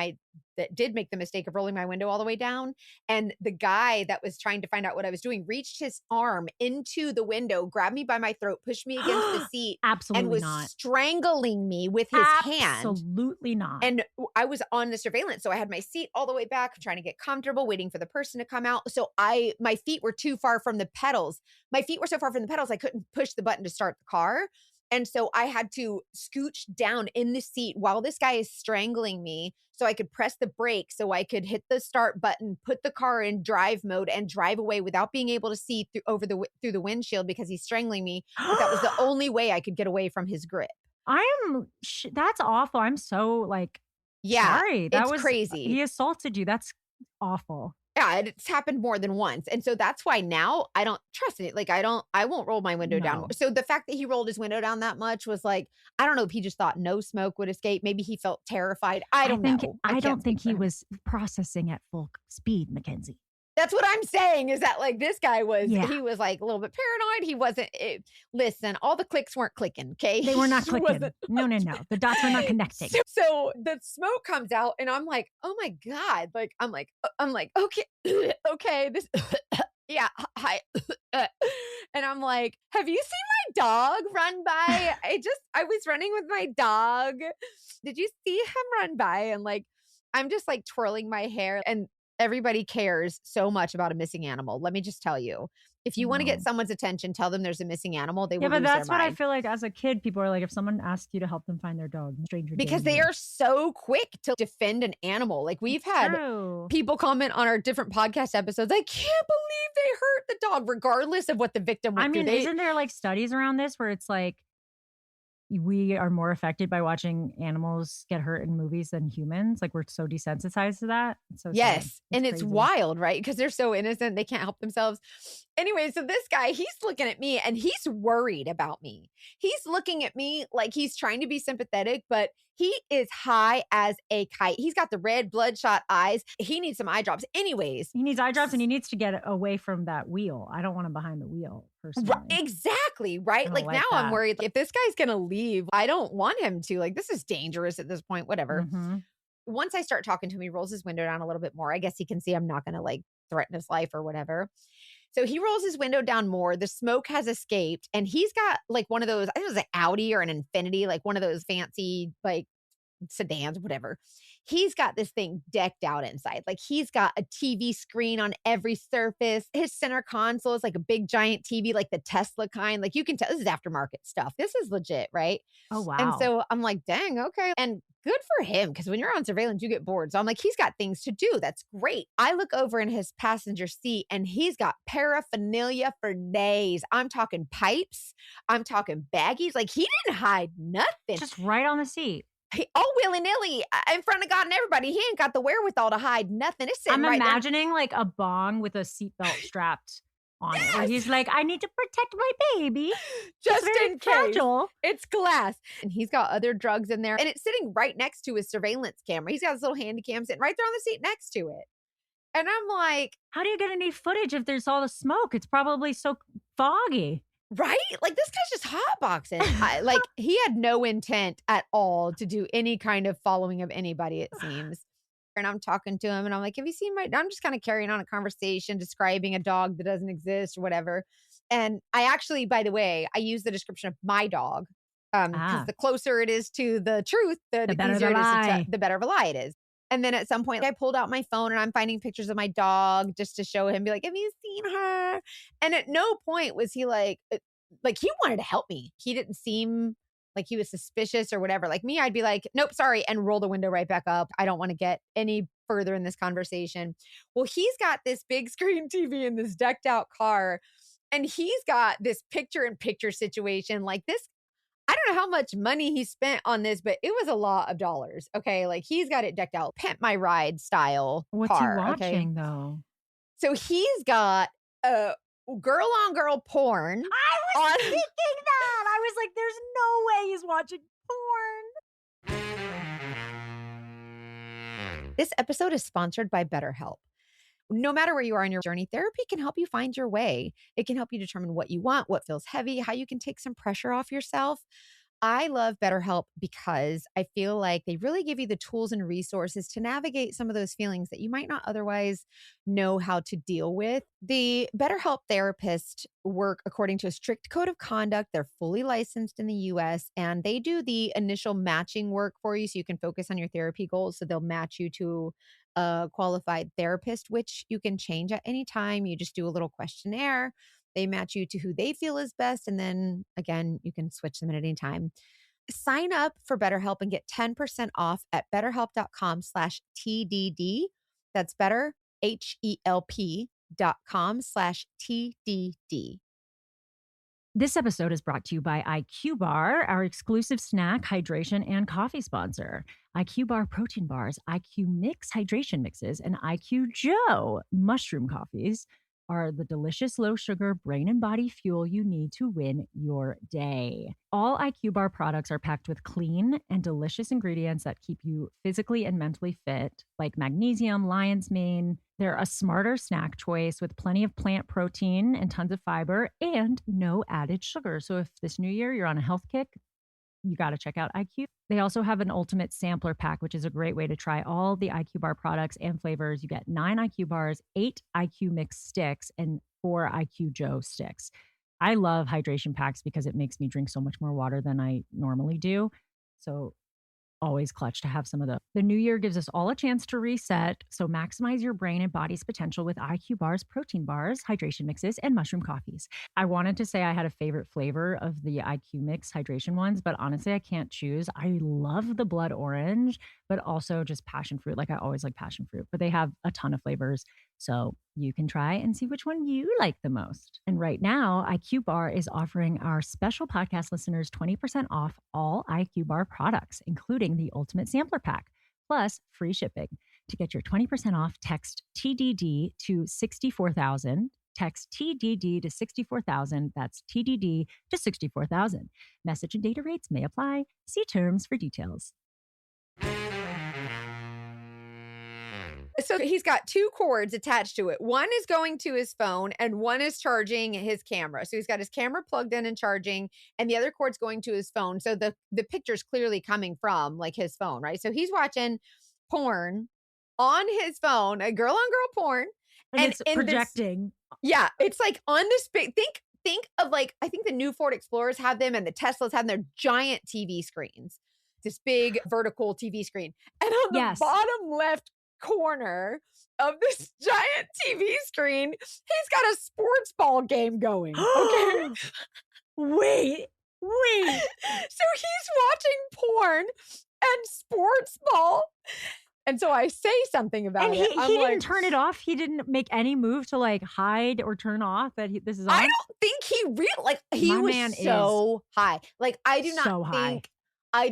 that did make the mistake of rolling my window all the way down, and the guy that was trying to find out what I was doing reached his arm into the window, grabbed me by my throat, pushed me against the seat, Absolutely and was not. strangling me with his hand. Absolutely not. And I was on the surveillance, so I had my seat all the way back, trying to get comfortable, waiting for the person to come out. So my feet were too far from the pedals. My feet were so far from the pedals, I couldn't push the button to start the car. And so I had to scooch down in the seat while this guy is strangling me so I could press the brake, so I could hit the start button, put the car in drive mode and drive away without being able to see through the windshield because he's strangling me. But that was the only way I could get away from his grip. That's awful. I'm so sorry. That was crazy. He assaulted you. That's awful. Yeah, it's happened more than once. And so that's why now I don't trust it. Like I won't roll my window down. So the fact that he rolled his window down that much was like, I don't know if he just thought no smoke would escape. Maybe he felt terrified. I don't know. I don't think he was processing at full speed, Mackenzie. That's what I'm saying, is that like this guy was, he was like a little bit paranoid. He wasn't, listen, all the clicks weren't clicking. Okay. They were not clicking. No. The dots were not connecting. So the smoke comes out and I'm like, oh my God. Like, I'm like, okay, okay. This, yeah. Hi. And I'm like, have you seen my dog run by? I was running with my dog. Did you see him run by? And like, I'm just like twirling my hair, and everybody cares so much about a missing animal. Let me just tell you, if you want to get someone's attention, tell them there's a missing animal. They will lose their mind. Yeah, but that's what I feel like as a kid, people are like, if someone asks you to help them find their dog, stranger because they are so quick to defend an animal. Like we've had people comment on our different podcast episodes. I can't believe they hurt the dog, regardless of what the victim went through. Isn't there like studies around this where it's like, we are more affected by watching animals get hurt in movies than humans? Like we're so desensitized to that. So yes. And it's wild, right? Because they're so innocent. They can't help themselves. Anyway, so this guy, he's looking at me and he's worried about me. He's looking at me like he's trying to be sympathetic, but he is high as a kite. He's got the red bloodshot eyes. He needs some eye drops. Anyways. He needs eye drops and he needs to get away from that wheel. I don't want him behind the wheel, personally. Right, exactly, right? Like now I'm worried. If this guy's going to leave, I don't want him to. Like this is dangerous at this point, whatever. Mm-hmm. Once I start talking to him, he rolls his window down a little bit more. I guess he can see I'm not going to like threaten his life or whatever. So he rolls his window down more. The smoke has escaped and he's got like one of those, I think it was an Audi or an Infinity, like one of those fancy like sedans, whatever. He's got this thing decked out inside. Like he's got a TV screen on every surface. His center console is like a big giant TV, like the Tesla kind. Like you can tell this is aftermarket stuff. This is legit, right? Oh, wow. And so I'm like, dang, okay. And good for him, because when you're on surveillance, you get bored. So I'm like, he's got things to do. That's great. I look over in his passenger seat and he's got paraphernalia for days. I'm talking pipes. I'm talking baggies. Like he didn't hide nothing. Just right on the seat. All willy-nilly in front of God and everybody. He ain't got the wherewithal to hide nothing. It's sitting I'm imagining like a bong with a seatbelt strapped on it. Where he's like, I need to protect my baby. Just in fragile. Case. It's glass. And he's got other drugs in there. And it's sitting right next to his surveillance camera. He's got his little handy cam sitting right there on the seat next to it. And I'm like, how do you get any footage if there's all the smoke? It's probably so foggy. right? Like this guy's just hotboxing. Like he had no intent at all to do any kind of following of anybody, it seems. And I'm talking to him and I'm like, have you seen I'm just kind of carrying on a conversation, describing a dog that doesn't exist or whatever. And I actually, by the way, I use the description of my dog. Because the closer it is to the truth, the better easier the it is lie. the better of a lie it is. And then at some point I pulled out my phone and I'm finding pictures of my dog just to show him, be like, have you seen her? And at no point was he like he wanted to help me. He didn't seem like he was suspicious or whatever. Like me, I'd be like, nope, sorry, and roll the window right back up. I don't want to get any further in this conversation. Well, he's got this big screen TV in this decked out car, and he's got this picture-in-picture situation like this. I don't know how much money he spent on this, but it was a lot of dollars. Okay. Like he's got it decked out, pimp my ride style. What's car, he watching okay? though? So he's got girl on girl porn. I was thinking that. I was like, there's no way he's watching porn. This episode is sponsored by BetterHelp. No matter where you are in your journey, therapy can help you find your way. It can help you determine what you want, what feels heavy, how you can take some pressure off yourself. I love BetterHelp because I feel like they really give you the tools and resources to navigate some of those feelings that you might not otherwise know how to deal with. The BetterHelp therapists work according to a strict code of conduct. They're fully licensed in the US and they do the initial matching work for you so you can focus on your therapy goals. So they'll match you to a qualified therapist, which you can change at any time. You just do a little questionnaire. They match you to who they feel is best. And then again, you can switch them at any time. Sign up for BetterHelp and get 10% off at betterhelp.com/TDD. That's better, HELP.com/TDD. This episode is brought to you by IQ Bar, our exclusive snack, hydration, and coffee sponsor. IQ Bar protein bars, IQ Mix hydration mixes, and IQ Joe mushroom coffees are the delicious low-sugar brain and body fuel you need to win your day. All IQ Bar products are packed with clean and delicious ingredients that keep you physically and mentally fit, like magnesium, lion's mane. They're a smarter snack choice with plenty of plant protein and tons of fiber and no added sugar. So if this new year you're on a health kick, you got to check out IQ. They also have an ultimate sampler pack, which is a great way to try all the IQ Bar products and flavors. You get 9 IQ Bars, 8 IQ Mix sticks, and 4 IQ Joe sticks. I love hydration packs because it makes me drink so much more water than I normally do. So always clutch to have some of those. The new year gives us all a chance to reset. So maximize your brain and body's potential with IQ Bars, protein bars, hydration mixes, and mushroom coffees. I wanted to say I had a favorite flavor of the IQ Mix hydration ones, but honestly, I can't choose. I love the blood orange, but also just passion fruit. Like I always like passion fruit, but they have a ton of flavors. So you can try and see which one you like the most. And right now, IQ Bar is offering our special podcast listeners 20% off all IQ Bar products, including the Ultimate Sampler Pack, plus free shipping. To get your 20% off, text TDD to 64,000. Text TDD to 64,000. That's TDD to 64,000. Message and data rates may apply. See terms for details. So he's got 2 cords attached to it. One is going to his phone and one is charging his camera. So he's got his camera plugged in and charging, and the other cord's going to his phone. So the picture's clearly coming from like his phone, right? So he's watching porn on his phone, a girl on girl porn. And it's projecting. Yeah. It's like on this big, think of like, I think the new Ford Explorers have them and the Teslas have their giant TV screens, this big vertical TV screen. And on the bottom left corner of this giant TV screen, he's got a sports ball game going. Okay. Wait. So he's watching porn and sports ball. And so I say something about and it. He didn't turn it off. He didn't make any move to like hide or turn off that this is on. I don't think he was so high. Like I do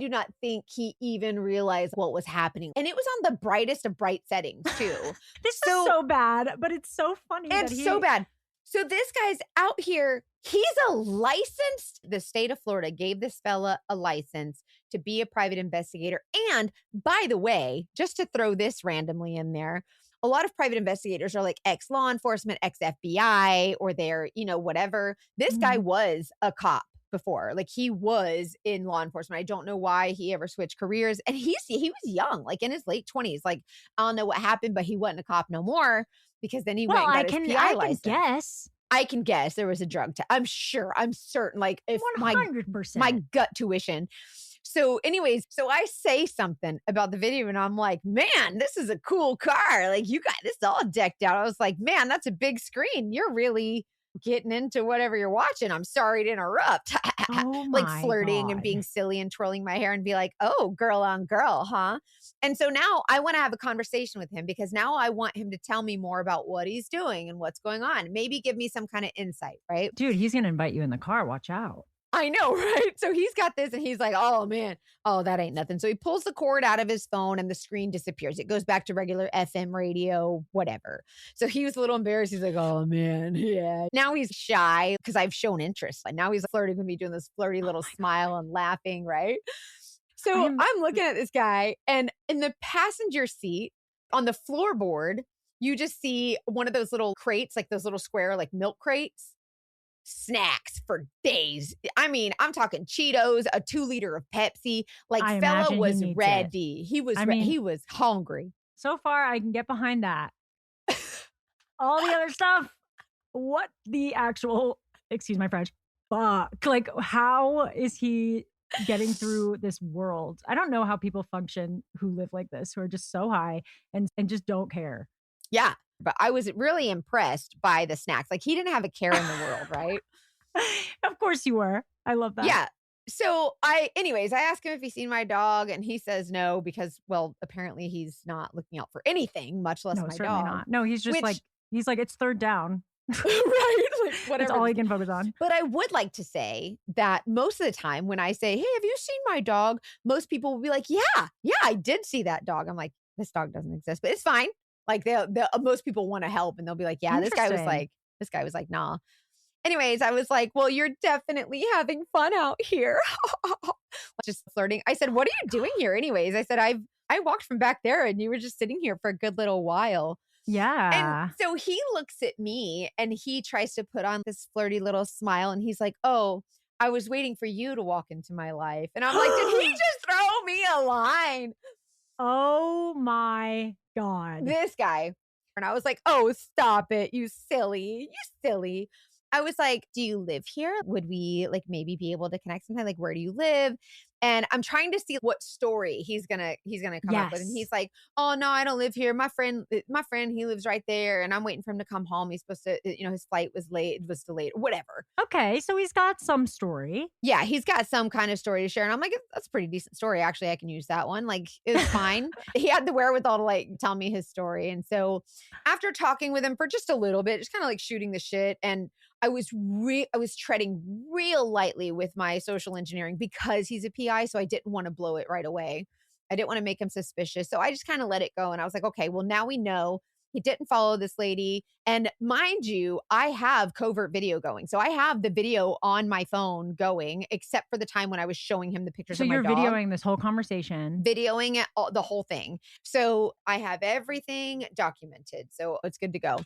not think he even realized what was happening. And it was on the brightest of bright settings too. This is so bad, but it's so funny. It's so bad. So this guy's out here. He's a licensed, the state of Florida gave this fella a license to be a private investigator. And by the way, just to throw this randomly in there, a lot of private investigators are like ex-law enforcement, ex-FBI, or they're, whatever. This guy was a cop before. Like he was in law enforcement. I don't know why he ever switched careers. And he was young, like in his late 20s. Like I don't know what happened, but he wasn't a cop no more because then he went and got his PI license. I can guess there was a drug test. I'm certain. Like if 100%. my gut tuition. So anyways, so I say something about the video and I'm like, man, this is a cool car. Like you got this all decked out. I was like, man, that's a big screen. You're really getting into whatever you're watching. I'm sorry to interrupt. Like flirting and being silly and twirling my hair and be like, oh, girl on girl, huh? And so now I want to have a conversation with him because now I want him to tell me more about what he's doing and what's going on. Maybe give me some kind of insight, right? Dude, he's going to invite you in the car. Watch out. I know, right? So he's got this and he's like, oh man, oh, that ain't nothing. So he pulls the cord out of his phone and the screen disappears. It goes back to regular FM radio, whatever. So he was a little embarrassed. He's like, oh man, yeah. Now he's shy because I've shown interest. And now he's flirting with me, doing this flirty little smile and laughing, right? So I'm looking at this guy and in the passenger seat on the floorboard, you just see one of those little crates, like those little square, like milk crates. Snacks for days. I mean, I'm talking Cheetos, a 2-liter of Pepsi. Like fella was ready. He was he was hungry. So far, I can get behind that. All the other stuff, what the actual, excuse my French, fuck? Like, how is he getting through this world? I don't know how people function who live like this, who are just so high and just don't care. Yeah. But I was really impressed by the snacks. Like he didn't have a care in the world, right? Of course you were. I love that. Yeah. So anyways, I asked him if he's seen my dog and he says no, because, well, apparently he's not looking out for anything, much less my dog. Not. No, he's just he's like, it's third down. Right. Like, whatever. That's all he can focus on. But I would like to say that most of the time when I say, hey, have you seen my dog? Most people will be like, yeah, I did see that dog. I'm like, this dog doesn't exist, but it's fine. Like most people want to help and they'll be like, yeah, this guy was like, nah. Anyways, I was like, well, you're definitely having fun out here. Just flirting. I said, what are you doing here? Anyways, I said, I walked from back there and you were just sitting here for a good little while. Yeah. And so he looks at me and he tries to put on this flirty little smile and he's like, oh, I was waiting for you to walk into my life. And I'm like, did he just throw me a line? Oh my God. This guy. And I was like, oh, stop it. You silly. I was like, do you live here? Would we like maybe be able to connect sometime? Like, where do you live? And I'm trying to see what story he's gonna come up with. And he's like, oh no, I don't live here. My friend, he lives right there. And I'm waiting for him to come home. He's supposed to, his flight was delayed, whatever. Okay. So he's got some story. Yeah. He's got some kind of story to share. And I'm like, that's a pretty decent story. Actually, I can use that one. Like it was fine. He had the wherewithal to like tell me his story. And so after talking with him for just a little bit, just kind of like shooting the shit. And I was treading real lightly with my social engineering because he's a PI. So I didn't want to blow it right away. I didn't want to make him suspicious. So I just kind of let it go. And I was like, okay, well, now we know he didn't follow this lady. And mind you, I have covert video going. So I have the video on my phone going, except for the time when I was showing him the pictures of my dog. So you're videoing this whole conversation. Videoing it, the whole thing. So I have everything documented. So it's good to go.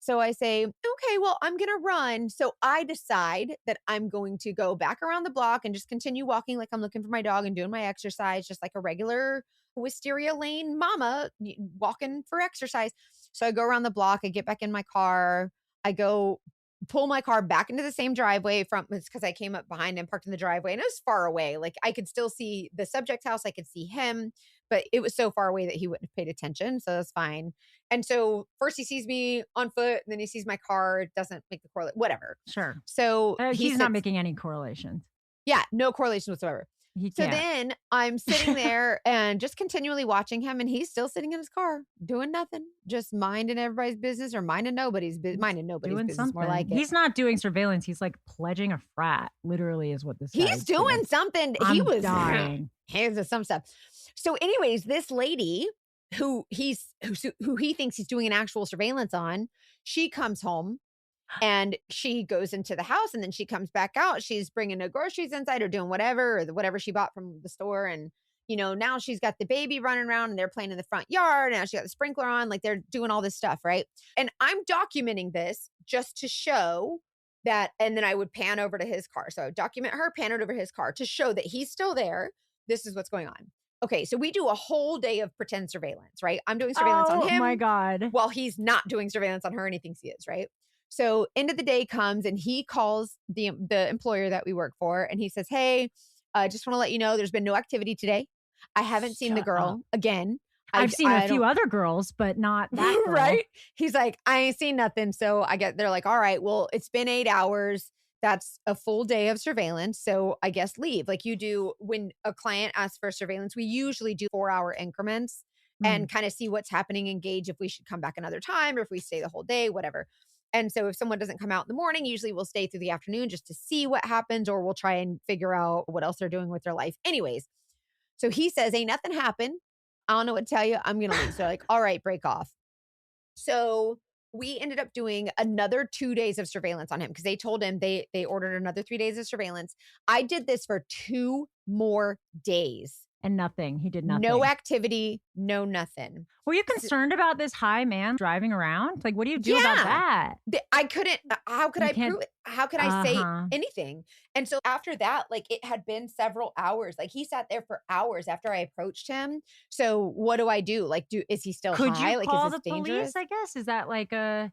So I say, okay, well, I'm going to run. So I decide that I'm going to go back around the block and just continue walking like I'm looking for my dog and doing my exercise, just like a regular Wisteria Lane mama walking for exercise. So I go around the block. I get back in my car. I go pull my car back into the same driveway because I came up behind him, parked in the driveway, and it was far away. Like I could still see the subject's house. I could see him, but it was so far away that he wouldn't have paid attention. So that's fine. And so first he sees me on foot, and then he sees my car. It doesn't make the correlation, whatever. Sure. So he's not making any correlations. Yeah, no correlation whatsoever. So then I'm sitting there and just continually watching him, and he's still sitting in his car doing nothing, just minding everybody's business or minding nobody's business, something. More like it. He's not doing surveillance. He's like pledging a frat, literally is what this is. He's doing something. He was dying. Here's some stuff. So anyways, this lady who he thinks he's doing an actual surveillance on, she comes home. And she goes into the house and then she comes back out. She's bringing no groceries inside or doing whatever she bought from the store. And now she's got the baby running around and they're playing in the front yard. And now she got the sprinkler on, like they're doing all this stuff, right? And I'm documenting this just to show that, and then I would pan over to his car. So I would document her, pan it over his car to show that he's still there. This is what's going on. Okay, so we do a whole day of pretend surveillance, right? I'm doing surveillance on him. Oh my God. While he's not doing surveillance on her and he thinks he is, right? So end of the day comes and he calls the employer that we work for and he says, hey, I just want to let you know there's been no activity today. I haven't seen the girl again. I've seen a few other girls, but not that girl. Right? He's like, I ain't seen nothing. So they're like, all right, well, it's been 8 hours. That's a full day of surveillance. So I guess leave. Like you do when a client asks for surveillance, we usually do 4-hour increments and kind of see what's happening and gauge if we should come back another time or if we stay the whole day, whatever. And so if someone doesn't come out in the morning, usually we'll stay through the afternoon just to see what happens, or we'll try and figure out what else they're doing with their life. Anyways, so he says, ain't nothing happened. I don't know what to tell you. I'm going to leave. So like, all right, break off. So we ended up doing another 2 days of surveillance on him because they told him they ordered another 3 days of surveillance. I did this for 2 more days. And nothing. He did nothing. No activity, no nothing. Were you concerned about this high man driving around? Like, what do you do about that? I couldn't. How could I prove it? How could I say anything? And so after that, like it had been several hours. Like he sat there for hours after I approached him. So what do I do? Like, is he still Could high? you Like, call is this the dangerous? police? I guess is that like a?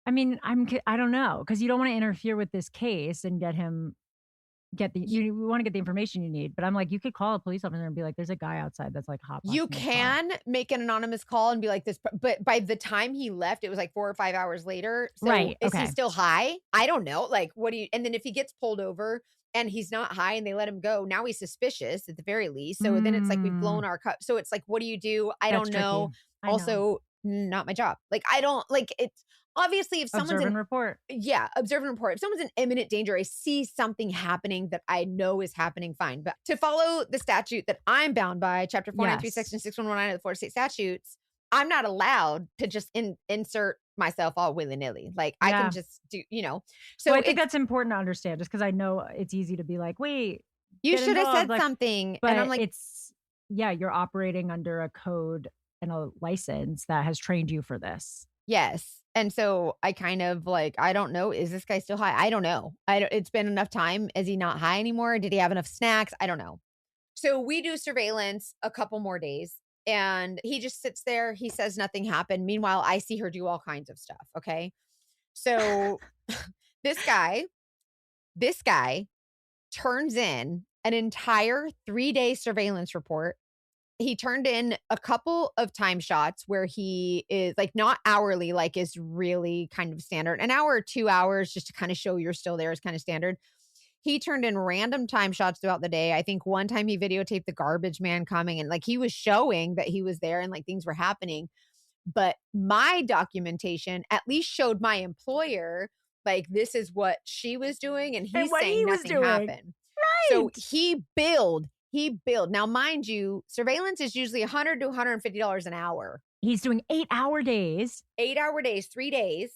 I mean, I don't know because you don't want to interfere with this case and you want to get the information you need, but I'm like, you could call a police officer and be like, there's a guy outside that's like hot. You can make an anonymous call and be like this, but by the time he left, it was like 4 or 5 hours later. So right. Is he still high? I don't know. Like, and then if he gets pulled over and he's not high and they let him go, now he's suspicious at the very least. So then it's like we've blown our cup. So it's like, what do you do? I don't know. Also, not my job. Like, I don't like it's. Obviously, if someone's observe and report. Yeah, observe and report. If someone's in imminent danger, I see something happening that I know is happening, fine. But to follow the statute that I'm bound by, Chapter 493, Section 6119 of the Florida State Statutes, I'm not allowed to just insert myself all willy-nilly. Like I can just do, So well, I think that's important to understand just because I know it's easy to be like, wait, you should have said something. But and I'm like, you're operating under a code and a license that has trained you for this. Yes. And so I kind of like, I don't know. Is this guy still high? I don't know. It's been enough time. Is he not high anymore? Did he have enough snacks? I don't know. So we do surveillance a couple more days and he just sits there. He says nothing happened. Meanwhile, I see her do all kinds of stuff. Okay. So this guy turns in an entire 3-day surveillance report. He turned in a couple of time shots where he is like not hourly, like is really kind of standard. An hour or 2 hours just to kind of show you're still there is kind of standard. He turned in random time shots throughout the day. I think one time he videotaped the garbage man coming and like he was showing that he was there and like things were happening. But my documentation at least showed my employer like this is what she was doing and he's saying nothing happened. Right. So he billed. Now, mind you, surveillance is usually $100 to $150 an hour. He's doing 8-hour days. 8-hour days, 3 days.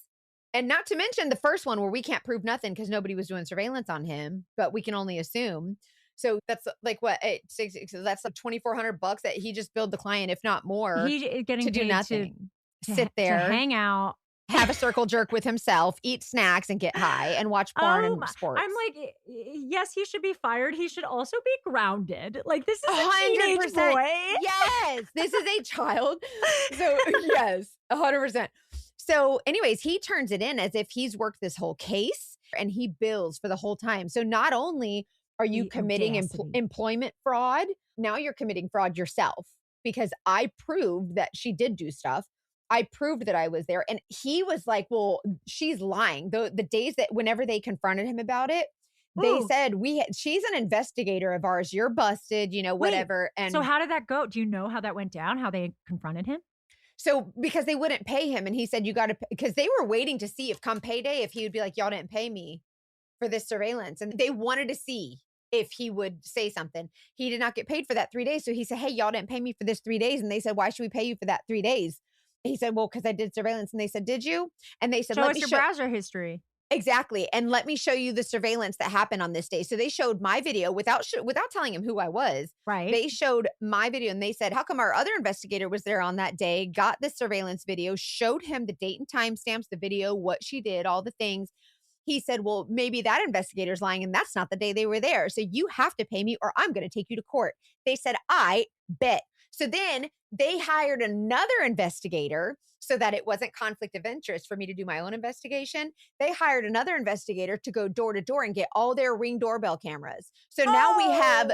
And not to mention the first one where we can't prove nothing because nobody was doing surveillance on him, but we can only assume. So that's like what? That's like $2,400 that he just billed the client, if not more, He getting to do paid nothing. Sit there, to hang out. have a circle jerk with himself, eat snacks and get high and watch porn and sports. I'm like, yes, he should be fired. He should also be grounded. Like this is a teenage boy. Yes, this is a child. So yes, 100%. So anyways, he turns it in as if he's worked this whole case and he bills for the whole time. So not only are you committing employment fraud, now you're committing fraud yourself because I proved that she did do stuff. I proved that I was there. And he was like, well, she's lying. The days that whenever they confronted him about it, they said, she's an investigator of ours. You're busted, whatever. Wait, and so how did that go? Do you know how that went down? How they confronted him? So because they wouldn't pay him. And he said, you got to, because they were waiting to see if come payday, if he would be like, y'all didn't pay me for this surveillance. And they wanted to see if he would say something. He did not get paid for that 3 days. So he said, hey, y'all didn't pay me for this 3 days. And they said, why should we pay you for that 3 days? He said, well, because I did surveillance. And they said, did you? And they said, show us your browser history. Exactly. And let me show you the surveillance that happened on this day. So they showed my video without telling him who I was. Right. They showed my video and they said, how come our other investigator was there on that day, got the surveillance video, showed him the date and time stamps, the video, what she did, all the things. He said, well, maybe that investigator's lying and that's not the day they were there. So you have to pay me or I'm going to take you to court. They said, I bet. So then they hired another investigator so that it wasn't conflict of interest for me to do my own investigation. They hired another investigator to go door to door and get all their Ring doorbell cameras. So now we have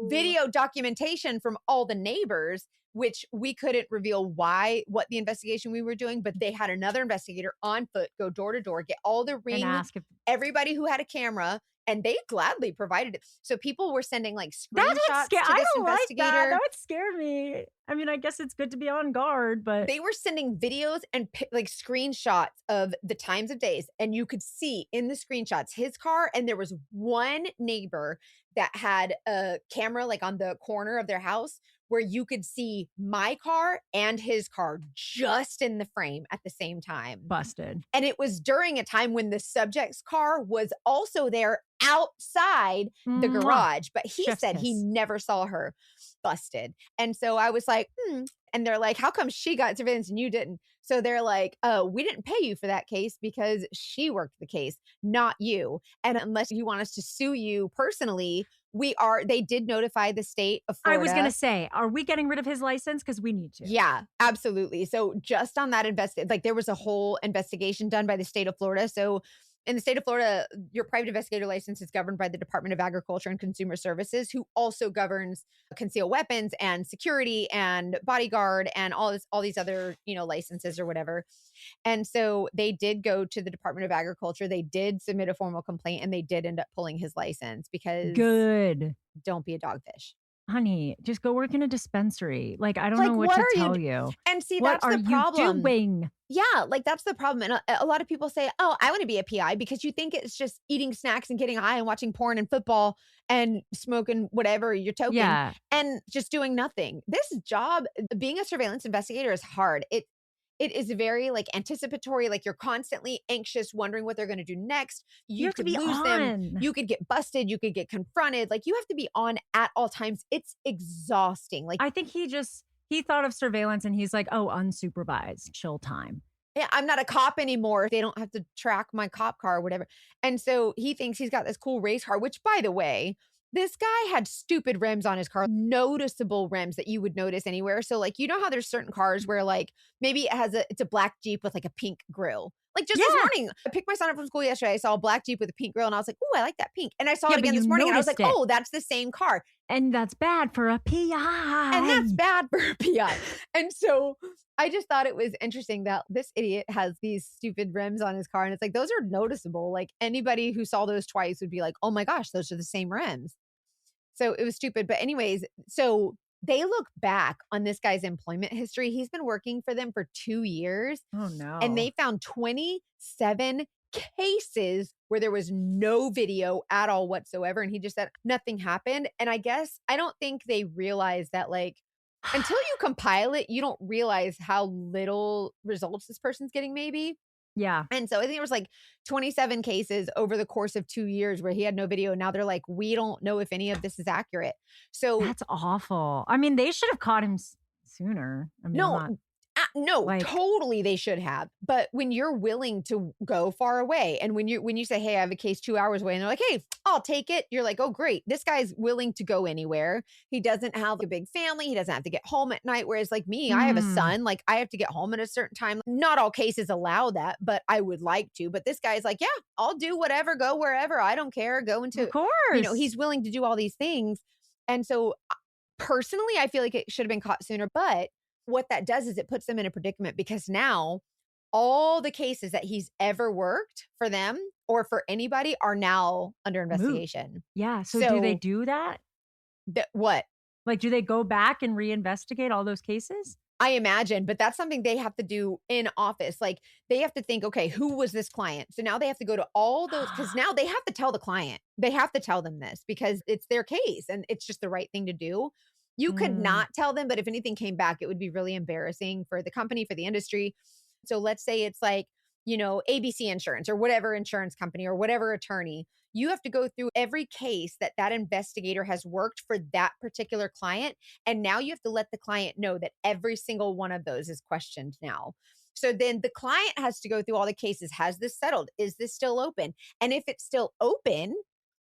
video documentation from all the neighbors, which we couldn't reveal what the investigation we were doing, but they had another investigator on foot go door to door, get all the Ring, ask if everybody who had a camera, and they gladly provided it. So people were sending like screenshots to this I don't investigator. like that. That would scare me. I mean, I guess it's good to be on guard, but they were sending videos and like screenshots of the times of days. And you could see in the screenshots his car. And there was one neighbor that had a camera like on the corner of their house where you could see my car and his car just in the frame at the same time. Busted. And it was during a time when the subject's car was also there outside the garage, but he said he never saw her. Busted. And so I was like, and they're like, how come she got surveillance and you didn't? So they're like, oh, we didn't pay you for that case because she worked the case, not you. And unless you want us to sue you personally, they did notify the state of Florida. I was going to say, are we getting rid of his license? Because we need to. Yeah, absolutely. So just on that there was a whole investigation done by the state of Florida. So in the state of Florida, your private investigator license is governed by the Department of Agriculture and Consumer Services, who also governs concealed weapons and security and bodyguard and all these other, licenses or whatever. And so they did go to the Department of Agriculture. They did submit a formal complaint and they did end up pulling his license because good. Don't be a dogfish. Honey, just go work in a dispensary. Like, I don't know what to tell you. And see, what that's the problem. What are you doing? Yeah, like that's the problem. And a lot of people say, oh, I want to be a PI because you think it's just eating snacks and getting high and watching porn and football and smoking whatever you're toking and just doing nothing. This job, being a surveillance investigator is hard. It is very like anticipatory, like you're constantly anxious, wondering what they're going to do next. You have could to be lose on. them. You could get busted. You could get confronted. Like you have to be on at all times. It's exhausting. Like I think he thought of surveillance and he's like, oh, unsupervised, chill time. Yeah, I'm not a cop anymore. They don't have to track my cop car or whatever. And so he thinks he's got this cool race car, which by the way, this guy had stupid rims on his car, noticeable rims that you would notice anywhere. So like, you know how there's certain cars where like, maybe it's a black Jeep with like a pink grill. Like just this morning, I picked my son up from school yesterday. I saw a black Jeep with a pink grill and I was like, oh, I like that pink. And I saw it again this morning and I was like, oh, that's the same car. And that's bad for a PI. And that's bad for a PI. And so I just thought it was interesting that this idiot has these stupid rims on his car. And it's like, those are noticeable. Like anybody who saw those twice would be like, oh my gosh, those are the same rims. So it was stupid. But anyways, so they look back on this guy's employment history. He's been working for them for 2 years. Oh no. And they found 27 cases where there was no video at all whatsoever. And he just said nothing happened. And I don't think they realize that like, until you compile it, you don't realize how little results this person's getting maybe. Yeah. And so I think it was like 27 cases over the course of 2 years where he had no video. Now they're like, we don't know if any of this is accurate. So that's awful. I mean, they should have caught him sooner. I mean, totally they should have. But when you're willing to go far away and when you say, hey, I have a case 2 hours away and they're like, hey, I'll take it. You're like, oh, great. This guy's willing to go anywhere. He doesn't have a big family. He doesn't have to get home at night. Whereas like me, I have a son, like I have to get home at a certain time. Not all cases allow that, but I would like to. But this guy's like, yeah, I'll do whatever, go wherever. I don't care. Go into, of course. He's willing to do all these things. And so personally, I feel like it should have been caught sooner, but what that does is it puts them in a predicament because now all the cases that he's ever worked for them or for anybody are now under investigation. Yeah. So do they do that? What? Like, do they go back and reinvestigate all those cases? I imagine, but that's something they have to do in office. Like they have to think, okay, who was this client? So now they have to go to all those because now they have to tell the client. They have to tell them this because it's their case and it's just the right thing to do. You could not tell them, but if anything came back, it would be really embarrassing for the company, for the industry. So let's say it's like ABC Insurance or whatever insurance company or whatever attorney, you have to go through every case that investigator has worked for that particular client. And now you have to let the client know that every single one of those is questioned now. So then the client has to go through all the cases. Has this settled? Is this still open? And if it's still open,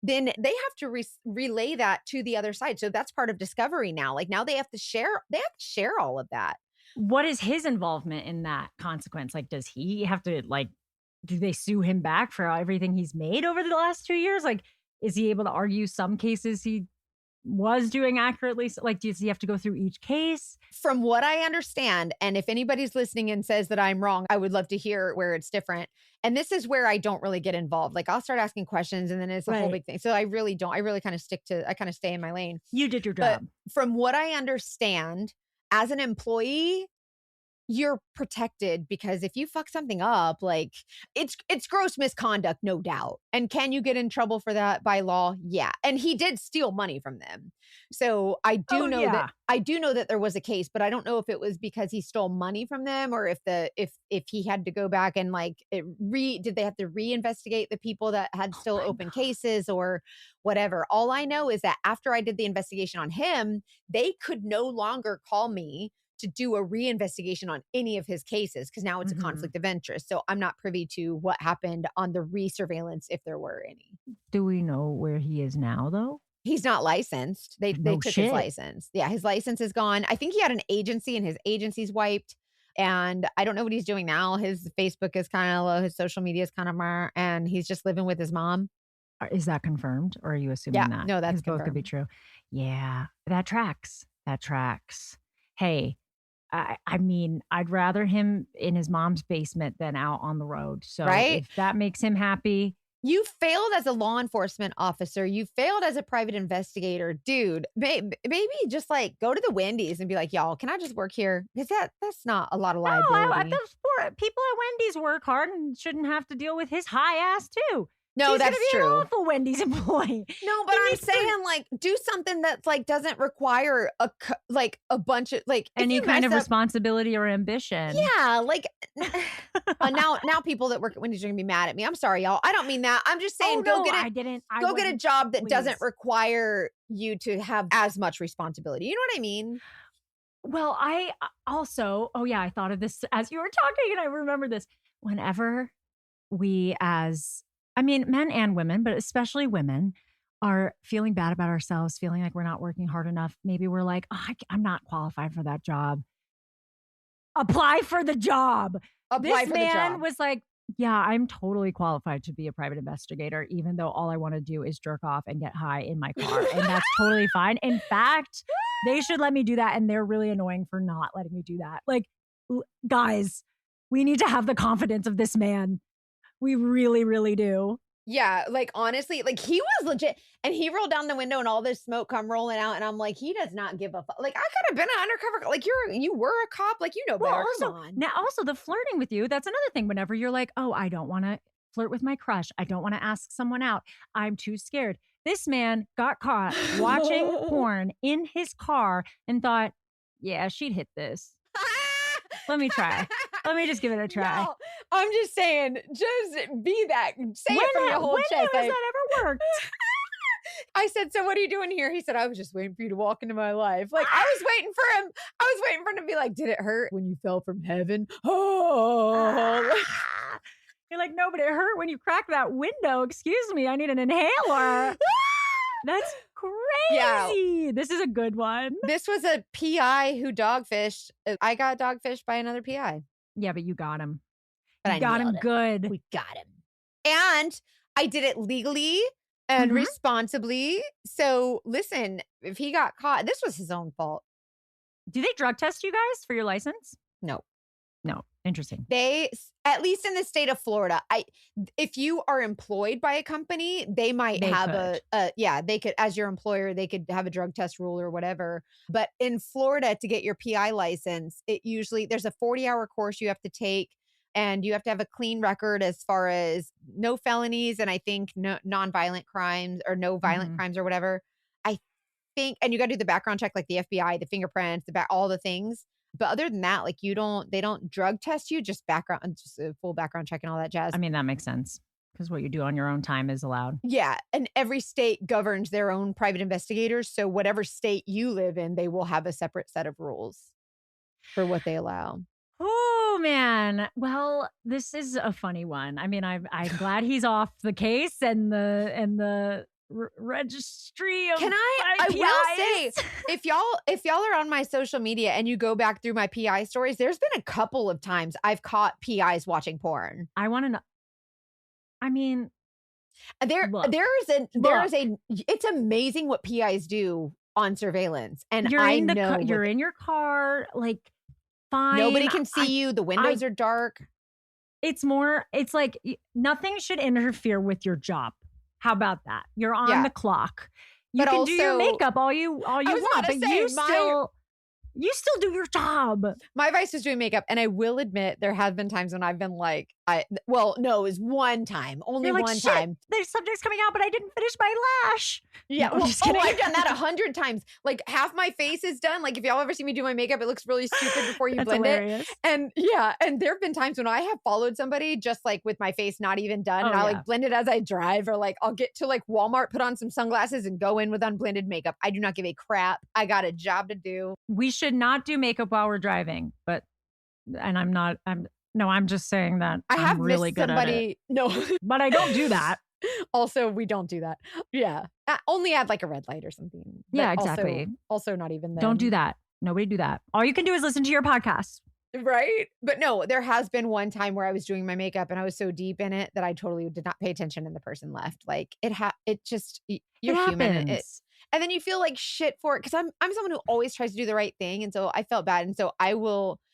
then they have to relay that to the other side. So that's part of discovery now. Like now they have to share all of that. What is his involvement in that consequence? Like, does he have to, like, do they sue him back for everything he's made over the last 2 years? Like, is he able to argue some cases he was doing accurately? Like, does he have to go through each case? From what I understand, and if anybody's listening and says that I'm wrong, I would love to hear where it's different. And this is where I don't really get involved. Like I'll start asking questions and then it's a whole big thing. So I really don't. I really kind of stay in my lane. You did your job. But from what I understand, as an employee, you're protected because if you fuck something up, like it's gross misconduct, no doubt. And can you get in trouble for that by law? Yeah. And he did steal money from them. So I do know that there was a case, but I don't know if it was because he stole money from them or if he had to go back and like did they have to reinvestigate the people that had still open cases or whatever. All I know is that after I did the investigation on him, they could no longer call me to do a reinvestigation on any of his cases because now it's a conflict of interest. So I'm not privy to what happened on the resurveillance if there were any. Do we know where he is now though? He's not licensed. They took his license. Yeah, his license is gone. I think he had an agency and his agency's wiped. And I don't know what he's doing now. His Facebook is kind of low. His social media is kind of mer, and he's just living with his mom. Is that confirmed or are you assuming that? No, that's both could be true. Yeah, that tracks. Hey, I mean, I'd rather him in his mom's basement than out on the road. So if that makes him happy. You failed as a law enforcement officer. You failed as a private investigator. Dude, maybe just like go to the Wendy's and be like, y'all, can I just work here? Because that's not a lot of liability. No, those people at Wendy's work hard and shouldn't have to deal with his high ass too. No, He's that's gonna be true. An awful Wendy's employee. No, but I'm saying like do something that's like doesn't require a bunch of like any kind of responsibility or ambition. Yeah, like now people that work at Wendy's are gonna be mad at me. I'm sorry, y'all. I don't mean that. I'm just saying go get a job that doesn't require you to have as much responsibility. You know what I mean? Well, I also, I thought of this as you were talking, and I remember this. Whenever we men and women, but especially women, are feeling bad about ourselves, feeling like we're not working hard enough. Maybe we're like, I'm not qualified for that job. Apply for the job. This man was like, yeah, I'm totally qualified to be a private investigator, even though all I want to do is jerk off and get high in my car. And that's totally fine. In fact, they should let me do that. And they're really annoying for not letting me do that. Like, guys, we need to have the confidence of this man. We really, really do. Yeah, like honestly, like he was legit and he rolled down the window and all this smoke come rolling out and I'm like, he does not give a fuck. Like I could have been an undercover, like you were a cop, like you know better. Also the flirting with you, that's another thing. Whenever you're like, oh, I don't want to flirt with my crush. I don't want to ask someone out. I'm too scared. This man got caught watching porn in his car and thought, yeah, she'd hit this. Let me try. Let me just give it a try. No, I'm just saying, just be that. Say it from your whole chest. When has that ever worked? I said, so what are you doing here? He said, I was just waiting for you to walk into my life. Like, I was waiting for him to be like, did it hurt when you fell from heaven? Oh. You're like, no, but it hurt when you cracked that window. Excuse me, I need an inhaler. That's crazy. Yeah. This is a good one. This was a PI who dogfished. I got dogfished by another PI. Yeah, but you got him. But you got him good. We got him. And I did it legally and responsibly. So listen, if he got caught, this was his own fault. Do they drug test you guys for your license? No. Interesting. They, at least in the state of Florida, if you are employed by a company, they might have they could, as your employer, they could have a drug test rule or whatever. But in Florida, to get your PI license, there's a 40-hour course you have to take. And you have to have a clean record as far as no felonies and I think no non-violent crimes or no violent crimes or whatever. I think, and you got to do the background check like the FBI, the fingerprints, all the things. But other than that, like they don't drug test you, just a full background check and all that jazz. I mean, that makes sense because what you do on your own time is allowed. Yeah. And every state governs their own private investigators. So whatever state you live in, they will have a separate set of rules for what they allow. Oh man. Well, this is a funny one. I mean, I'm glad he's off the case and the registry of I will say, if y'all are on my social media and you go back through my PI stories, there's been a couple of times I've caught PIs watching porn. I want to know. I mean, it's amazing what PIs do on surveillance. And you're in your car, like, fine. Nobody can see you. The windows are dark. It's like nothing should interfere with your job. How about that? You're on the clock. You can do your makeup all you want, but you still do your job. My vice is doing makeup, and I will admit there have been times when I've been like, it was one time, only one time. There's subjects coming out, but I didn't finish my lash. Yeah, I've done that 100 times. Like half my face is done. Like if y'all ever see me do my makeup, it looks really stupid before you blend hilarious. It. And and there have been times when I have followed somebody just like with my face not even done, and I like blend it as I drive, or like I'll get to like Walmart, put on some sunglasses, and go in with unblended makeup. I do not give a crap. I got a job to do. We should not do makeup while we're driving, I'm just saying that I have I'm really good at it. No, but I don't do that. Also, we don't do that. Yeah. Only add like a red light or something. But yeah, exactly. Also not even then. Don't do that. Nobody do that. All you can do is listen to your podcast. Right. But no, there has been one time where I was doing my makeup and I was so deep in it that I totally did not pay attention and the person left. Like you're human. And then you feel like shit for it. Cause I'm someone who always tries to do the right thing. And so I felt bad. And so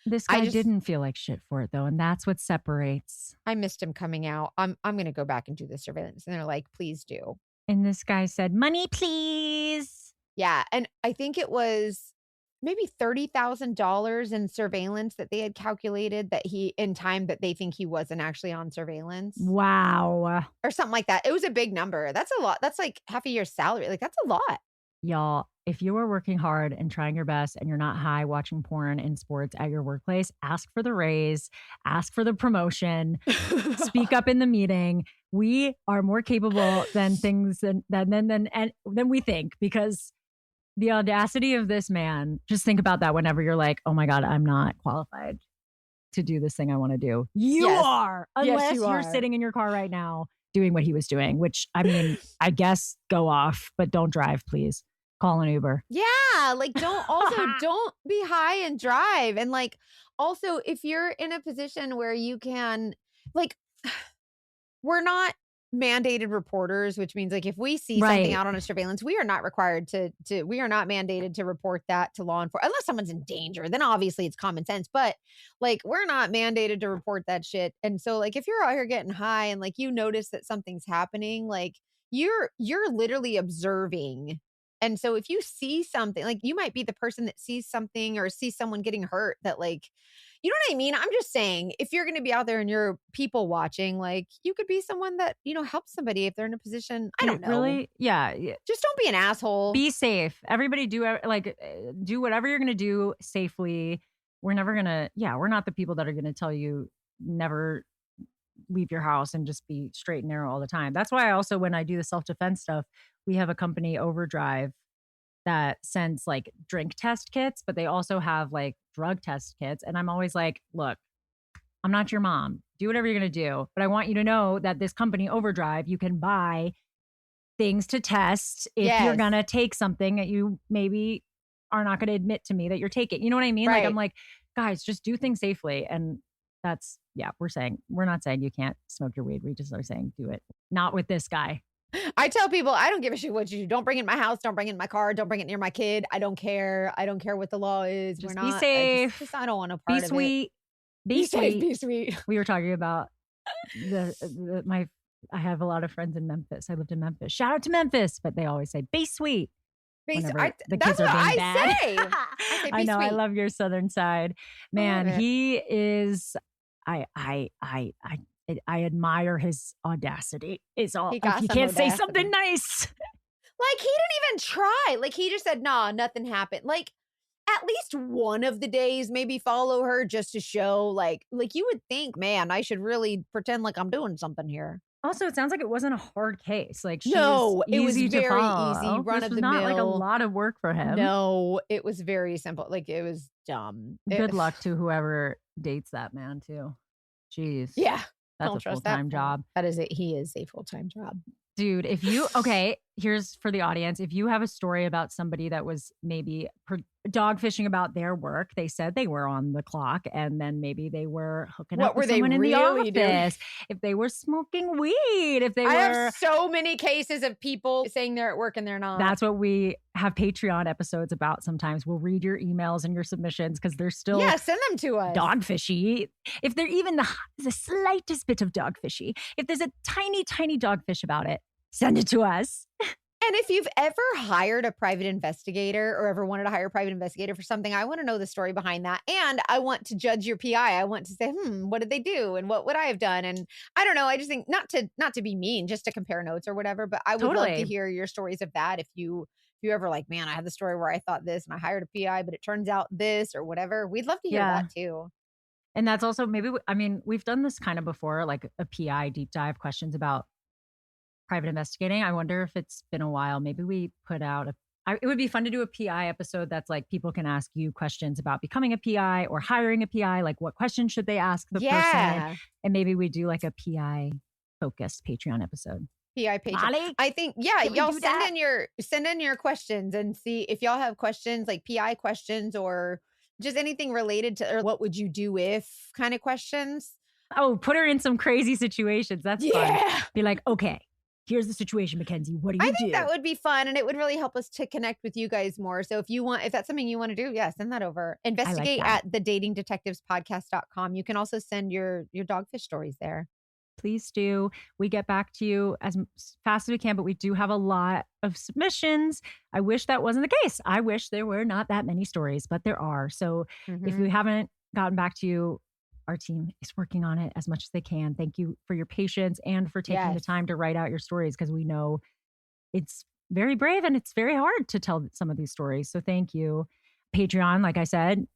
this guy didn't feel like shit for it though. And that's what separates. I missed him coming out. I'm going to go back and do the surveillance. And they're like, please do. And this guy said, money, please. Yeah. And I think it was maybe $30,000 in surveillance that they had calculated that in time that they think he wasn't actually on surveillance. Wow. Or something like that. It was a big number. That's a lot. That's like half a year's salary. Like that's a lot. Y'all, if you are working hard and trying your best and you're not high watching porn in sports at your workplace, ask for the raise, ask for the promotion, speak up in the meeting. We are more capable than we think, because the audacity of this man, just think about that whenever you're like, oh my God, I'm not qualified to do this thing I want to do. You are, unless you're sitting in your car right now doing what he was doing, which I mean, I guess go off, but don't drive, please. Call an Uber. Yeah. Like don't be high and drive. And like, also if you're in a position where you can, like, we're not mandated reporters, which means like if we see something out on a surveillance, we are not required we are not mandated to report that to law enforcement unless someone's in danger. Then obviously it's common sense, but like we're not mandated to report that shit. And so like if you're out here getting high and like you notice that something's happening, like you're literally observing. And so if you see something, like you might be the person that sees something or sees someone getting hurt that like, you know what I mean? I'm just saying, if you're going to be out there and you're people watching, like you could be someone that, helps somebody if they're in a position. I don't know. Really? Yeah. Just don't be an asshole. Be safe. Everybody do whatever you're going to do safely. We're never going to, we're not the people that are going to tell you never leave your house and just be straight and narrow all the time. That's why I also, when I do the self-defense stuff, we have a company, Overdrive, that sends like drink test kits, but they also have like drug test kits. And I'm always like, look, I'm not your mom. Do whatever you're going to do. But I want you to know that this company, Overdrive, you can buy things to test if you're going to take something that you maybe are not going to admit to me that you're taking. You know what I mean? Right. Like, I'm like, guys, just do things safely. And that's, we're not saying you can't smoke your weed. We just are saying do it. Not with this guy. I tell people, I don't give a shit what you do. Don't bring it in my house. Don't bring it in my car. Don't bring it near my kid. I don't care. I don't care what the law is. Just be safe. I don't want to part be sweet. Be sweet. Be sweet. We were talking about I have a lot of friends in Memphis. I lived in Memphis. Shout out to Memphis, but they always say, be sweet. The kids are being bad. Say. I know. Sweet. I love your Southern side. Man, he is, I admire his audacity. Is all. He can't say something nice. Like he didn't even try. Like he just said, "Nah, nothing happened." Like at least one of the days, maybe follow her just to show like you would think, man, I should really pretend like I'm doing something here. Also, it sounds like it wasn't a hard case. Like, she No, was it was easy to very follow. easy, run This of was the not like a mill. lot of work for him. No, it was very simple. Like, it was dumb. Good luck to whoever dates that man too. Jeez. Yeah. That's Don't a trust that full-time job. That is it. He is a full-time job. Dude, if you, okay, here's for the audience. If you have a story about somebody that was maybe dog fishing about their work, they said they were on the clock and then maybe they were hooking up with someone in the office. If they were smoking weed, if they I have so many cases of people saying they're at work and they're not. That's what we have Patreon episodes about sometimes. We'll read your emails and your submissions because they're still send them to us. Dogfishy. If they're even the slightest bit of dogfishy, if there's a tiny, tiny dogfish about it, send it to us. And if you've ever hired a private investigator or ever wanted to hire a private investigator for something, I want to know the story behind that. And I want to judge your PI. I want to say, what did they do? And what would I have done? And I don't know. I just think not to be mean, just to compare notes or whatever. But I would love to hear your stories of that. If you ever like, man, I had the story where I thought this and I hired a PI, but it turns out this or whatever. We'd love to hear that too. And that's also maybe, I mean, we've done this kind of before, like a PI deep dive questions about private investigating. I wonder if it's been a while. Maybe we put out it would be fun to do a PI episode that's like people can ask you questions about becoming a PI or hiring a PI. Like, what questions should they ask the person? And maybe we do like a PI focused Patreon episode. PI Patreon. I think, y'all send in your questions and see if y'all have questions like PI questions or just anything related to, or what would you do if kind of questions. Oh, put her in some crazy situations. That's fun. Be like, okay, here's the situation, Mackenzie. What do you do? I think that would be fun. And it would really help us to connect with you guys more. So if that's something you want to do, send that over. Investigate at thedatingdetectivespodcast.com. You can also send your dogfish stories there. Please do. We get back to you as fast as we can, but we do have a lot of submissions. I wish that wasn't the case. I wish there were not that many stories, but there are. So if we haven't gotten back to you, our team is working on it as much as they can. Thank you for your patience and for taking the time to write out your stories, because we know it's very brave and it's very hard to tell some of these stories. So thank you. Patreon, like I said,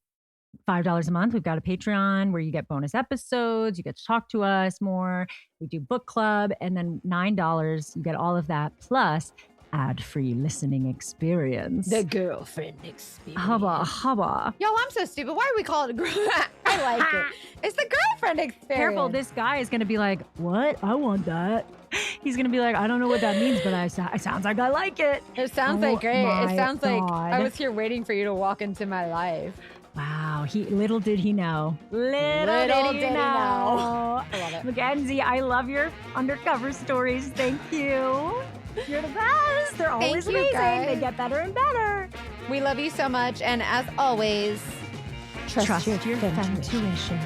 $5 a month. We've got a Patreon where you get bonus episodes. You get to talk to us more. We do book club. And then $9, you get all of that plus ad-free listening experience. The girlfriend experience. Hubba. Y'all, I'm so stupid. Why do we call it a girl? I like it. It's the girlfriend experience. Careful, this guy is going to be like, what? I want that. He's going to be like, I don't know what that means, but it sounds like I like it. It sounds like great. It sounds like I was here waiting for you to walk into my life. Wow. Little did he know. Little did he know. I love it. Mackenzie, I love your undercover stories. Thank you. You're the best. They're always amazing. Guys. They get better and better. We love you so much. And as always, trust your intuition.